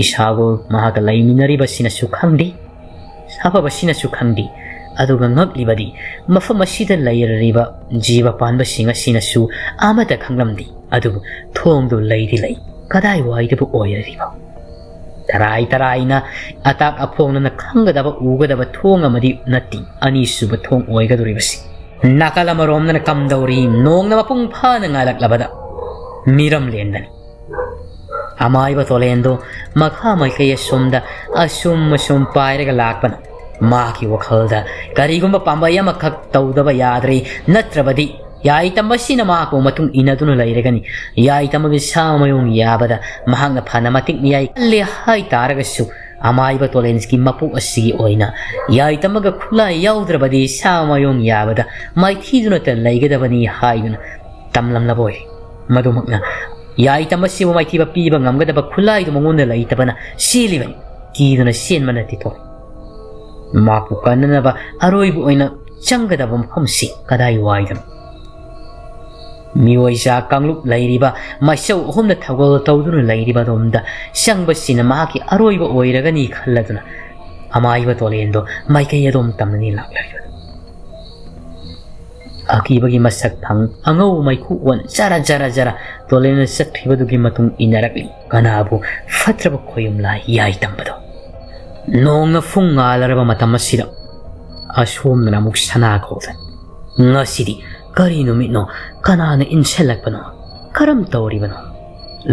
ꯏꯁꯥꯒꯣꯜ ꯃꯍꯥꯛꯀ ꯂꯩꯃꯤꯟꯅꯔꯤꯕꯁꯤꯅꯁꯨ ꯈꯪꯗꯦ ꯁꯥꯐꯕꯁꯤꯅꯁꯨ ꯈꯪꯗꯦ ꯑꯗꯨꯒ ꯉꯛꯂꯤꯕꯗꯤ ꯃꯐꯝ ꯑꯁꯤꯗ ꯂꯩꯔꯤꯕ ꯖꯤꯕ ꯄꯥꯟꯕꯁꯤꯡ ꯑꯁꯤꯅꯁꯨ ꯑꯃꯠꯇ ꯈꯪꯂꯝꯗꯦ ꯑꯗꯨꯕꯨ ꯊꯣꯡꯗꯨ ꯂꯩꯗꯤ ꯂꯩ ꯀꯗꯥꯏꯋꯥꯏꯗꯕꯨ ꯑꯣꯏꯔꯤꯕ ꯇꯔꯥꯏꯅ ꯑꯇꯥꯛ ꯑꯐꯣꯡꯅ ꯈꯪꯒꯗꯕ ꯎꯒꯗꯕ ꯊꯣꯡ ꯑꯃꯗꯤ ꯅꯠꯇꯦ ꯑꯅꯤꯁꯨꯕ ꯊꯣꯡ ꯑꯣꯏꯒꯗꯧꯔꯤꯕꯁꯤ ꯅꯥꯀꯜ ꯑꯃꯔꯣꯝꯗꯅ ꯀꯝꯗꯧꯔꯤ ꯅꯣꯡꯅ ꯃꯄꯨꯡ ꯐꯥꯅ ꯉꯥꯜꯂꯛꯂꯕꯗ ꯃꯤꯔꯝꯂꯦꯟꯗꯅꯤ ꯑꯃꯥꯏꯕ ꯇꯣꯂꯦꯟꯗꯣ ꯃꯈꯥ ꯃꯥꯏꯀꯩ ꯑꯁꯣꯝꯗ ꯑꯁꯨꯝ ꯄꯥꯏꯔꯒ ꯂꯥꯛꯄꯅ ꯃꯥꯒꯤ ꯋꯥꯈꯜꯗ ꯀꯔꯤꯒꯨꯝꯕ ꯄꯥꯝꯕꯩ ꯑꯃꯈꯛ ꯇꯧꯗꯕ ꯌꯥꯗ꯭ꯔꯦ ꯅꯠꯇ꯭ꯔꯕꯗꯤ ꯌꯥꯏꯇꯝꯕꯁꯤꯅ ꯃꯍꯥꯛꯄꯨ ꯃꯇꯨꯡ ꯏꯟꯅꯗꯨꯅ ꯂꯩꯔꯒꯅꯤ ꯌꯥꯏꯇꯝꯕꯒꯤ ꯁꯥ ꯃꯌꯣꯡ ꯌꯥꯕꯗ ꯃꯍꯥꯛꯅ ꯐꯅ ꯃꯇꯤꯛ ꯃꯤꯌꯥꯏ ꯀꯜꯂꯦ ꯍꯥꯏꯇꯥꯔꯒꯁꯨ ꯑꯃꯥꯏꯕ ꯇꯣꯂꯦꯟꯁꯀꯤ ꯃꯄꯨ ꯑꯁꯤꯒꯤ ꯑꯣꯏꯅ ꯌꯥꯏꯇꯝꯕꯒ ꯈꯨꯠꯂꯥꯏ ꯌꯥꯎꯗ꯭ꯔꯕꯗꯤ ꯁꯥ ꯃꯌꯣꯡ ꯌꯥꯕꯗ ꯃꯥꯏꯊꯤꯗꯨꯅꯇ ꯂꯩꯒꯗꯕꯅꯤ ꯍꯥꯏꯗꯨꯅ ꯇꯝꯂꯝꯂꯕ ꯑꯣꯏ ꯃꯗꯨꯃꯛꯅ ꯌꯥꯏꯇꯝꯕꯁꯤꯕꯨ ꯃꯥꯏꯊꯤꯕ ꯄꯤꯕ ꯉꯝꯒꯗꯕ ꯈꯨꯠꯂꯥꯏꯗꯨ ꯃꯉꯣꯟꯗ ꯂꯩꯇꯕꯅ ꯆꯦꯜꯂꯤꯕꯅꯤ ꯀꯤꯗꯨꯅ ꯆꯦꯟꯕ ꯅꯠꯇꯦ ꯊꯣꯛ ꯃꯥꯄꯨ ꯀꯟꯅꯅꯕ ꯑꯔꯣꯏꯕ ꯑꯣꯏꯅ ꯆꯪꯒꯗꯕ ꯃꯐꯝꯁꯤ ꯀꯗꯥꯏ ꯋꯥꯏꯗꯅꯣ ꯃꯤꯑꯣꯏꯆꯥ ꯀꯥꯡꯂꯨꯞ ꯂꯩꯔꯤꯕ ꯃꯥꯏꯆꯧ ꯑꯍꯨꯝꯅ ꯊꯧꯒꯜ ꯇꯧꯗꯨꯅ ꯂꯩꯔꯤꯕ ꯑꯗꯣꯝꯗ ꯆꯪꯕꯁꯤꯅ ꯃꯍꯥꯛꯀꯤ ꯑꯔꯣꯏꯕ ꯑꯣꯏꯔꯒꯅꯤ ꯈꯜꯂꯗꯨꯅ ꯑꯃꯥꯏꯕ ꯇꯣꯂꯦꯟꯗꯣ ꯃꯥꯏꯀꯩ ꯑꯗꯣꯝ ꯇꯝꯅꯅꯤ ꯂꯥꯛꯂꯤꯕ ꯑꯀꯤꯕꯒꯤ ꯃꯁꯛ ꯑꯉꯧ ꯃꯩꯈꯨ ꯑꯣꯟ ꯖꯔ ꯇꯣꯂꯦꯟꯅ ꯆꯠꯈꯤꯕꯗꯨꯒꯤ ꯃꯇꯨꯡ ꯏꯟꯅꯔꯛꯂꯤ ꯀꯅꯥꯕꯨ ꯐꯠꯇ꯭ꯔꯕ ꯈꯣꯌꯨꯝꯂꯥꯏ ꯌꯥꯏꯇꯝꯕꯗꯣ ꯅꯣꯡꯅ ꯐꯨꯡ ꯉꯥꯜꯂꯔꯕ ꯃꯇꯝ ꯑꯁꯤꯗ ꯑꯁꯣꯝꯗꯅ ꯑꯃꯨꯛ ꯁꯅꯥ ꯀꯧꯗꯅ ꯉꯁꯤꯗꯤ ꯀꯔꯤ ꯅꯨꯃꯤꯠꯅꯣ ꯀꯅꯥꯅ ꯏꯟꯁꯤꯜꯂꯛꯄꯅꯣ ꯀꯔꯝ ꯇꯧꯔꯤꯕꯅꯣ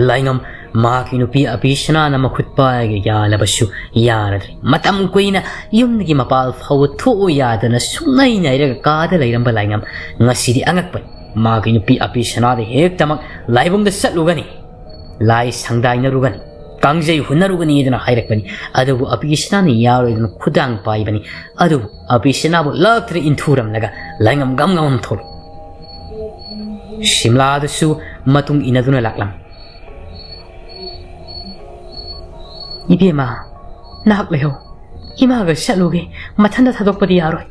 ꯂꯥꯏꯉꯝ ꯃꯍꯥꯛꯀꯤ ꯅꯨꯄꯤ ꯑꯕꯤꯁꯅꯥꯅ ꯃꯈꯨꯠ ꯄꯥꯏꯔꯒ ꯌꯥꯜꯂꯕꯁꯨ ꯌꯥꯔꯗ꯭ꯔꯦ ꯃꯇꯝ ꯀꯨꯏꯅ ꯌꯨꯝꯗꯒꯤ ꯃꯄꯥꯜ ꯐꯥꯎꯕ ꯊꯣꯛꯎ ꯌꯥꯗꯅ ꯁꯨꯡꯅꯩ ꯅꯩꯔꯒ ꯀꯥꯗ ꯂꯩꯔꯝꯕ ꯂꯥꯏꯉꯝ ꯉꯁꯤꯗꯤ ꯑꯉꯛꯄꯅꯤ ꯃꯥꯒꯤ ꯅꯨꯄꯤ ꯑꯕꯤꯁꯅꯥꯗ ꯍꯦꯛꯇꯃꯛ ꯂꯥꯏꯕꯨꯡꯗ ꯆꯠꯂꯨꯒꯅꯤ ꯂꯥꯏ ꯁꯪꯗꯥꯏꯅꯔꯨꯒꯅꯤ ꯀꯥꯡꯖꯩ ꯍꯨꯟꯅꯔꯨꯒꯅꯤꯗꯅ ꯍꯥꯏꯔꯛꯄꯅꯤ ꯑꯗꯨꯕꯨ ꯑꯕꯤꯁꯅꯥꯅ ꯌꯥꯔꯣꯏꯗꯅ ꯈꯨꯗꯥꯡ ꯄꯥꯏꯕꯅꯤ ꯑꯗꯨꯕꯨ ꯑꯕꯤꯁꯅꯥꯕꯨ ꯂꯥꯛꯇ꯭ꯔ ꯏꯟꯊꯨꯔꯝꯂꯒ ꯂꯥꯏꯉꯝ ꯒꯝ ꯊꯣꯛꯂꯛ ꯁꯤꯝꯂꯥꯗꯁꯨ ꯃꯇꯨꯡ ꯏꯟꯅꯗꯨꯅ ꯂꯥꯛꯂꯝ ꯏꯕꯦꯝꯃ ꯅꯍꯥꯛ ꯂꯩꯍꯧ ꯏꯃꯥꯒ ꯆꯠꯂꯨꯒꯦ ꯃꯊꯟꯇ ꯊꯥꯗꯣꯛꯄꯗꯤ ꯌꯥꯔꯣꯏ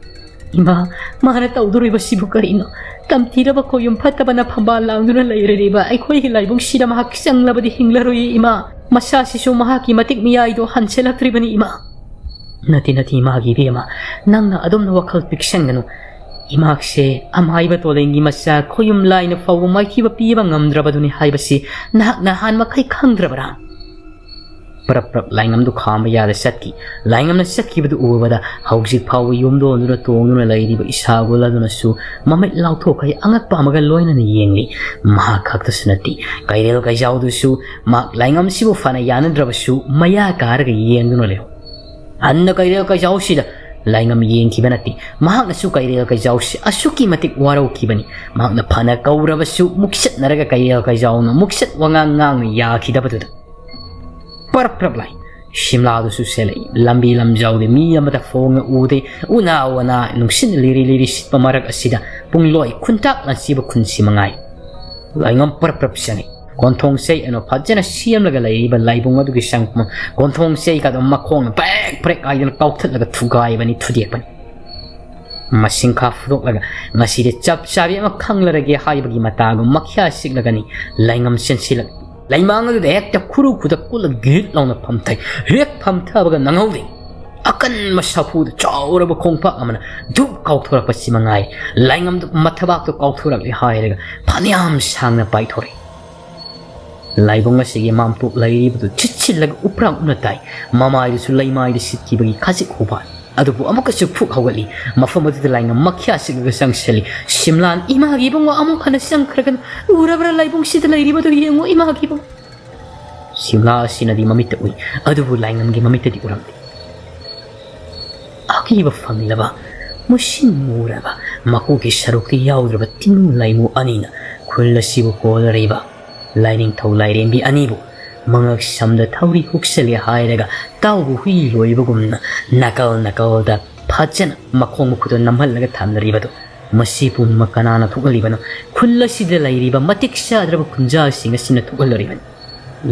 ꯏꯃꯥ ꯃꯥꯅ ꯇꯧꯗꯣꯔꯤꯕꯁꯤꯕꯨ ꯀꯔꯤꯅꯣ ꯇꯝꯊꯤꯔꯕ ꯈꯣꯌꯨꯝ ꯐꯠꯇꯕꯅ ꯐꯝꯕꯥꯜ ꯂꯥꯡꯗꯨꯅ ꯂꯩꯔꯤꯕ ꯑꯩꯈꯣꯏꯒꯤ ꯂꯥꯏꯕꯨꯡꯁꯤꯗ ꯃꯍꯥꯛ ꯆꯪꯂꯕꯗꯤ ꯍꯤꯡꯂꯔꯣꯏ ꯏꯃꯥ ꯃꯁꯥꯁꯤꯁꯨ ꯃꯍꯥꯛꯀꯤ ꯃꯇꯤꯛ ꯃꯤꯌꯥꯏꯗꯣ ꯍꯟꯁꯤꯜꯂꯛꯇ꯭ꯔꯤꯕꯅꯤ ꯏꯃꯥ ꯅꯠꯇꯦ ꯏꯃꯥꯒꯤ ꯏꯕꯦꯝꯃ ꯅꯪꯅ ꯑꯗꯨꯝꯅ ꯋꯥꯈꯜ ꯄꯤꯛꯁꯟꯒꯅꯨ ꯏꯃꯥꯛꯁꯦ ꯑꯃꯥꯏꯕ ꯇꯣꯂꯦꯡꯒꯤ ꯃꯆꯥ ꯈꯣꯌꯨꯝ ꯂꯥꯏꯅ ꯐꯥꯎꯕ ꯃꯥꯏꯊꯤꯕ ꯄꯤꯕ ꯉꯝꯗ꯭ꯔꯕꯗꯨꯅꯤ ꯍꯥꯏꯕꯁꯤ ꯅꯍꯥꯛ ꯅꯍꯥꯟ ꯃꯈꯩ ꯈꯪꯗ꯭ꯔꯕꯔꯥ ꯄ꯭ꯔꯞ ꯂꯥꯏꯉꯝꯗꯨ ꯈꯥꯝꯕ ꯌꯥꯗ ꯆꯠꯈꯤ ꯂꯥꯏꯉꯝꯅ ꯆꯠꯈꯤꯕꯗꯨ ꯎꯕꯗ ꯍꯧꯖꯤꯛ ꯐꯥꯎꯕ ꯌꯨꯝꯗꯣꯟꯗꯨꯅ ꯇꯣꯡꯗꯨꯅ ꯂꯩꯔꯤꯕ ꯏꯁꯥꯒꯨꯜ ꯑꯗꯨꯅꯁꯨ ꯃꯃꯤꯠ ꯂꯥꯎꯊꯣꯛꯈꯩ ꯑꯉꯛꯄ ꯑꯃꯒ ꯂꯣꯏꯅꯅ ꯌꯦꯡꯂꯤ ꯃꯍꯥꯛ ꯈꯛꯇꯁꯨ ꯅꯠꯇꯦ ꯀꯩꯔꯦꯜ ꯀꯩꯖꯥꯎꯗꯨꯁꯨ ꯃꯍꯥꯛ ꯂꯥꯏꯉꯝꯁꯤꯕꯨ ꯐꯅ ꯌꯥꯅꯗ꯭ꯔꯕꯁꯨ ꯃꯌꯥ ꯀꯥꯔꯒ ꯌꯦꯡꯗꯨꯅ ꯂꯩꯍꯧ ꯍꯟꯅ ꯀꯩꯔꯦꯜ ꯀꯩꯖꯥꯎꯁꯤꯗ ꯂꯥꯏꯉꯝ ꯌꯦꯡꯈꯤꯕ ꯅꯠꯇꯦ ꯃꯍꯥꯛꯅꯁꯨ ꯀꯩꯔꯦꯜ ꯀꯩꯖꯥꯎꯁꯤ ꯑꯁꯨꯛꯀꯤ ꯃꯇꯤꯛ ꯋꯥꯔꯧꯈꯤꯕꯅꯤ ꯃꯍꯥꯛꯅ ꯐꯅ ꯀꯧꯔꯕꯁꯨ ꯃꯨꯛꯆꯠꯅꯔꯒ ꯀꯩꯔꯦꯜ ꯀꯩꯖꯥꯎꯅ ꯃꯨꯛꯆꯠ ꯋꯥꯉꯥꯡ ꯉꯥꯡꯅ ꯌꯥꯈꯤꯗꯕꯗꯨꯗ ꯄꯔꯞ ꯂꯥꯏ ꯁꯤꯝꯂꯥꯗꯨꯁꯨ ꯁꯦꯠꯂꯛꯏ ꯂꯝꯕꯤ ꯂꯝꯖꯥꯎꯗ ꯃꯤ ꯑꯃꯗ ꯐꯣꯡꯅ ꯎꯗꯦ ꯎꯅꯥ ꯋꯥꯅꯥ ꯅꯨꯡꯁꯤꯠ ꯂꯤꯔꯤ ꯁꯤꯠꯄ ꯃꯔꯛ ꯑꯁꯤꯗ ꯄꯨꯡꯂꯣꯏ ꯈꯨꯟꯇꯥꯛ ꯂꯥꯟꯁꯤꯕ ꯈꯨꯟꯁꯤ ꯃꯉꯥꯏ ꯂꯥꯏꯉꯝ ꯄꯔꯞ ꯆꯪꯉꯤ ꯒꯣꯟꯊꯣꯡ ꯆꯩ ꯑꯅ ꯐꯖꯅ ꯁꯦꯝꯂꯒ ꯂꯩꯔꯤꯕ ꯂꯥꯏꯕꯨꯡ ꯑꯗꯨꯒꯤ ꯆꯪꯐꯝ ꯒꯣꯟꯊꯣꯡ ꯆꯩꯒꯗꯣ ꯃꯈꯣꯡꯅ ꯄ꯭ꯔꯦꯛ ꯍꯥꯏꯗꯨꯅ ꯀꯥꯎꯊꯠꯂꯒ ꯊꯨꯒꯥꯏꯕꯅꯤ ꯊꯨꯗꯦꯛꯄꯅꯤ ꯃꯁꯤꯡꯈꯥ ꯐꯨꯗꯣꯛꯂꯒ ꯉꯁꯤꯗꯤ ꯆꯞ ꯆꯥꯕꯤ ꯑꯃ ꯈꯪꯂꯔꯒꯦ ꯍꯥꯏꯕꯒꯤ ꯃꯇꯥꯒꯨꯝ ꯃꯈ꯭ꯌꯥ ꯁꯤꯛꯂꯒꯅꯤ ꯂꯥꯏꯉꯝ ꯆꯦꯟꯁꯤꯜꯂꯛ ꯂꯩꯃꯥꯡ ꯑꯗꯨꯗ ꯍꯦꯛꯇ ꯈꯨꯗ ꯀꯨꯜꯂꯒ ꯒꯤꯠ ꯂꯥꯎꯅ ꯐꯝꯊꯩ ꯍꯦꯛ ꯐꯝꯊꯕꯒ ꯅꯪꯍꯧꯗꯦ ꯑꯀꯟꯕ ꯁꯥꯐꯨꯗ ꯆꯥꯎꯔꯕ ꯈꯣꯡꯄꯥꯛ ꯑꯃꯅ ꯙꯨꯞ ꯀꯥꯎꯊꯣꯔꯛꯄꯁꯤ ꯃꯉꯥꯏ ꯂꯥꯏꯉꯝꯗꯨ ꯃꯊꯕꯥꯛꯇꯨ ꯀꯥꯎꯊꯣꯔꯛꯂꯦ ꯍꯥꯏꯔꯒ ꯐꯅꯌꯥꯝ ꯁꯥꯡꯅ ꯄꯥꯏꯊꯣꯔꯛꯏ ꯂꯥꯏꯕꯨꯡ ꯑꯁꯤꯒꯤ ꯃꯥꯝꯇꯣꯞ ꯂꯩꯔꯤꯕꯗꯨ ꯆꯤꯠꯁꯤꯜꯂꯒ ꯎꯄ꯭ꯔꯥꯡ ꯎꯅ ꯇꯥꯏ ꯃꯃꯥꯏꯗꯨꯁꯨ ꯂꯩꯃꯥꯏꯗ ꯁꯤꯠꯈꯤꯕꯒꯤ ꯈꯖꯤꯛ ꯎꯕꯥꯜ ꯑꯗꯨꯕꯨ ꯑꯃꯨꯛꯀꯁꯨ ꯐꯨꯛ ꯍꯧꯒꯠꯂꯤ ꯃꯐꯝ ꯑꯗꯨꯗ ꯂꯥꯏꯉꯝ ꯃꯈ꯭ꯌꯥ ꯁꯤꯛꯂꯒ ꯆꯪꯁꯤꯜꯂꯤ ꯁꯤꯝꯂꯥꯟ ꯏꯃꯥꯒꯤ ꯏꯕꯨꯡꯉꯣ ꯑꯃꯨꯛ ꯍꯟꯅ ꯆꯪꯈ꯭ꯔꯒꯅꯨ ꯎꯔꯕ꯭ꯔꯥ ꯂꯥꯏꯕꯨꯡꯁꯤꯗ ꯂꯩꯔꯤꯕꯗꯨ ꯌꯦꯡꯉꯨ ꯏꯃꯥꯒꯤ ꯏꯕꯨꯡ ꯁꯤꯝꯂꯥ ꯑꯁꯤꯅꯗꯤ ꯃꯃꯤꯠꯇ ꯎꯏ ꯑꯗꯨꯕꯨ ꯂꯥꯏꯉꯝꯒꯤ ꯃꯃꯤꯠꯇꯗꯤ ꯎꯔꯝꯗꯦ ꯑꯀꯤꯕ ꯐꯪꯂꯕ ꯃꯨꯁꯤꯟ ꯃꯨꯔꯕ ꯃꯀꯣꯛꯀꯤ ꯁꯔꯨꯛꯇ ꯌꯥꯎꯗ꯭ꯔꯕ ꯇꯤꯅꯨ ꯂꯥꯏꯃꯨ ꯑꯅꯤꯅ ꯈꯨꯜ ꯑꯁꯤꯕꯨ ꯀꯣꯜꯂꯔꯤꯕ ꯂꯥꯏꯅꯤꯡꯊꯧ ꯂꯥꯏꯔꯦꯝꯕꯤ ꯑꯅꯤꯕꯨ ꯃꯉꯛ ꯁꯝꯗ ꯊꯧꯔꯤ ꯍꯨꯛꯆꯜꯂꯦ ꯍꯥꯏꯔꯒ ꯇꯥꯎꯕ ꯍꯨꯏ ꯂꯣꯏꯕꯒꯨꯝꯅ ꯅꯥꯀꯜꯗ ꯐꯖꯅ ꯃꯈꯣꯡ ꯃꯈꯨꯠꯇ ꯅꯝꯍꯜꯂꯒ ꯊꯝꯅꯔꯤꯕꯗꯨ ꯃꯁꯤ ꯄꯨꯝꯅꯃꯛ ꯀꯅꯥꯅ ꯊꯣꯛꯍꯜꯂꯤꯕꯅꯣ ꯈꯨꯜ ꯑꯁꯤꯗ ꯂꯩꯔꯤꯕ ꯃꯇꯤꯛ ꯆꯥꯗ꯭ꯔꯕ ꯈꯨꯟꯖꯥꯁꯤꯡ ꯑꯁꯤꯅ ꯊꯣꯛꯍꯜꯂꯔꯤꯕꯅꯤ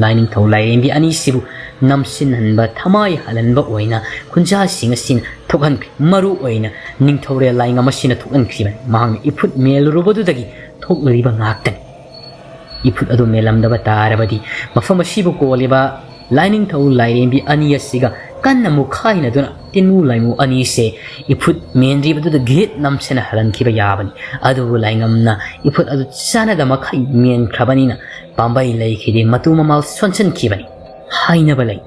ꯂꯥꯏꯅꯤꯡꯊꯧ ꯂꯥꯏꯔꯦꯝꯕꯤ ꯑꯅꯤꯁꯤꯕꯨ ꯅꯝꯁꯤꯟꯍꯟꯕ ꯊꯃꯥꯏ ꯍꯜꯍꯟꯕ ꯑꯣꯏꯅ ꯈꯨꯟꯖꯥꯁꯤꯡ ꯑꯁꯤꯅ ꯊꯣꯛꯍꯟꯈ꯭ꯔꯤ ꯃꯔꯨ ꯑꯣꯏꯅ ꯅꯤꯡꯊꯧꯔꯦꯜ ꯂꯥꯏꯉꯝ ꯑꯁꯤꯅ ꯊꯣꯛꯍꯟꯈ꯭ꯔꯤꯕꯅꯤ ꯃꯍꯥꯛꯅ ꯏꯐꯨꯠ ꯃꯦꯜꯂꯨꯔꯨꯕꯗꯨꯗꯒꯤ ꯊꯣꯛꯂꯤꯕ ꯉꯥꯛꯇꯅꯤ इफुट अदु मेलमदब तारबदि मफम असिबु कोलिबा लाइनिंगथौ लाइरेंबी अनि असिगा कन्ना मुखाइनदुना तिनु लाइमु अनि से इफुट मेनरिबदु द गेट नमसेना हलनखिबा याबनि अदु लाइंगमना इफुट अदु चानादा मखाइ मेन खबनिना पांबाई लैखिदि मतु ममाल सोनसन खिबनि हाइनबा लै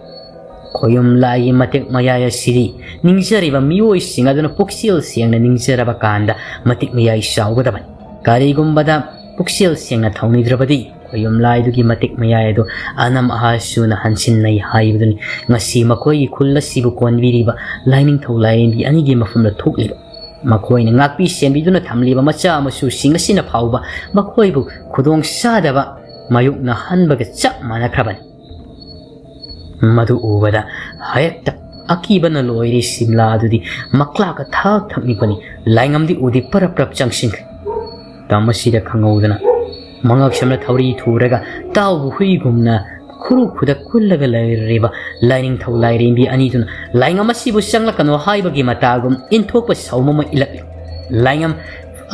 खोयम लाई मतेक मयाय सिरि निंजरिबा मियोइ सिंग अदुना पुक्सिल सिंगना निंजरबा कांदा मतिक मयाय साउगदबनि कारिगुंबदा पुक्सिल सिंगना थौनिद्रबदि खोयम लाइदुगी मतिक मयायदो अनम आहासुना हंसिननै हाइबदुनि ngasi मखोई खुल्लसिबु कोनबिरिबा लाइनिंगथौ लाइरेंबी अनिगी मफमदा थोकलिबा मखोइना ngakpi सेंबिदुना थमलिबा मचा अमसु सिंगसिना फाउबा मखोइबु खुदोंग सादबा मायुकना हनबगा चप मानख्रबनि मधु उबदा हायक्ता अकीबना लोइरी सिमला दुदी मक्लाका थाक थकनिपनि लाइंगमदी उदी परप्रप चंगसिंग तमसिदा खंगौदना मंगक समना थौरी थुरगा ताउ हुइगुमना खुरु खुदा कुल्लगा लैरिबा लाइनिंगथौ लाइरेंबी अनिदुना लाइंगम असिबु चंगलकनो हाइबगी मतागुम इनथोकपा सौममा इलक लाइंगम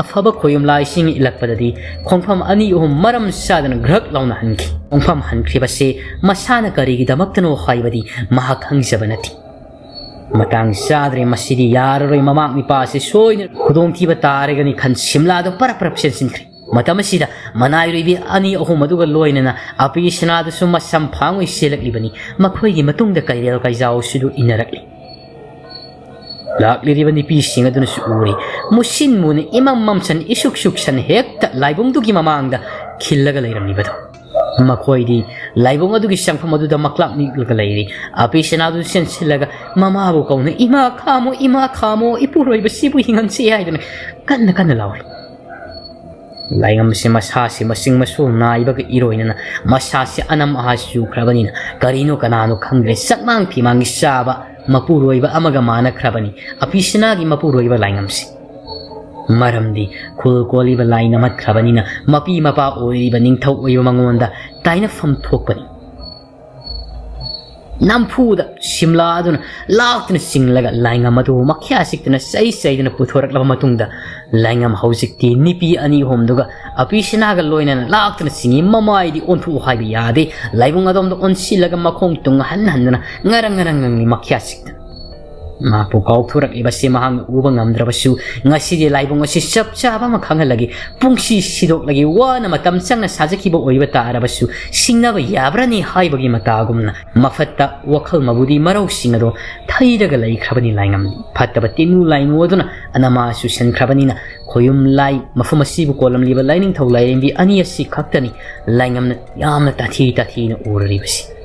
अफबा खोयम लाइसिंग इलकपददी खोंफम अनि ओहम मरम सादन ग्रक लाउना हनखि खोंफम हनखिबसे मसाना करिगिदमक्तनो हाइबदी महा खंगजबनति मतंग साद्रे मसिदी याररोय ममाक निपासे सोइन खुदोंथिबा तारगनि खन सिमलादो परप्रप सेंसिनख्रि मतमसिदा मनाइरिबी अनि अहुम अदुगा लोइनना अपिसनादसु मसम फांगoi सेलकलिबनी मखोइगी मतुंगदा कैरेल कैजाउ सिदु इनरकली लाकलिरिबा निपी सिंग अदुनसु उरी मुसिन मुने इमम ममसन इसुक सुकसन हेक्ता लाइबुंगदुगी ममांगदा खिल्लगा लैरमनिबदो मखोइदी लाइबुंग अदुगी संगफम अदुदा मक्लाक निगलगा लैरि अपिसनादु सेंसिलगा ममाबु कौने इमा खामो इपुरोइबा सिबु हिंगनसे हाइदना कन्ना कन्ना लावरी लाइंगम से मसासे मसिंग मसु नाइबग इरोइनना मसासे अनम आहासु खरबनिना करिनो कनानो खंग्रे सकमांग फिमांग साबा मपुरोइबा अमगा माना खरबनि अपिसनागी मपुरोइबा लाइंगमसे मरमदी खुल कोलिबा लाइनमत खरबनिना मपी Mopa ओइबा Ningthou ओइबा मंगोंदा ताइना फम थोकपनि namfuda simla aduna laktuna singlaga laingam adu makhya siktuna saiduna puthoraklaba matungda laingam hausikti nipi ani homduga apisinaga loina laktuna singi mamaidi onthu haibi yade laibung adom onsilaga makhong tung hanhanduna ngarang ni makhya siktuna mapu kauturak ibasi mahang ubang amdrabasu ngasidi laibung asi sap chaba makhang lagi pungsi sidok lagi wana matam sangna sajakibo oibata arabasu singnaba yabrani haibagi matagumna mafatta wakhal mabudi marau singado thaidaga lai khabani laingam phattaba tinu lainu oduna anama su sankrabani na khoyum lai mafamasi bu kolam liba lining thaulai bi ani asi khaktani laingam na yamna tathi na urari basi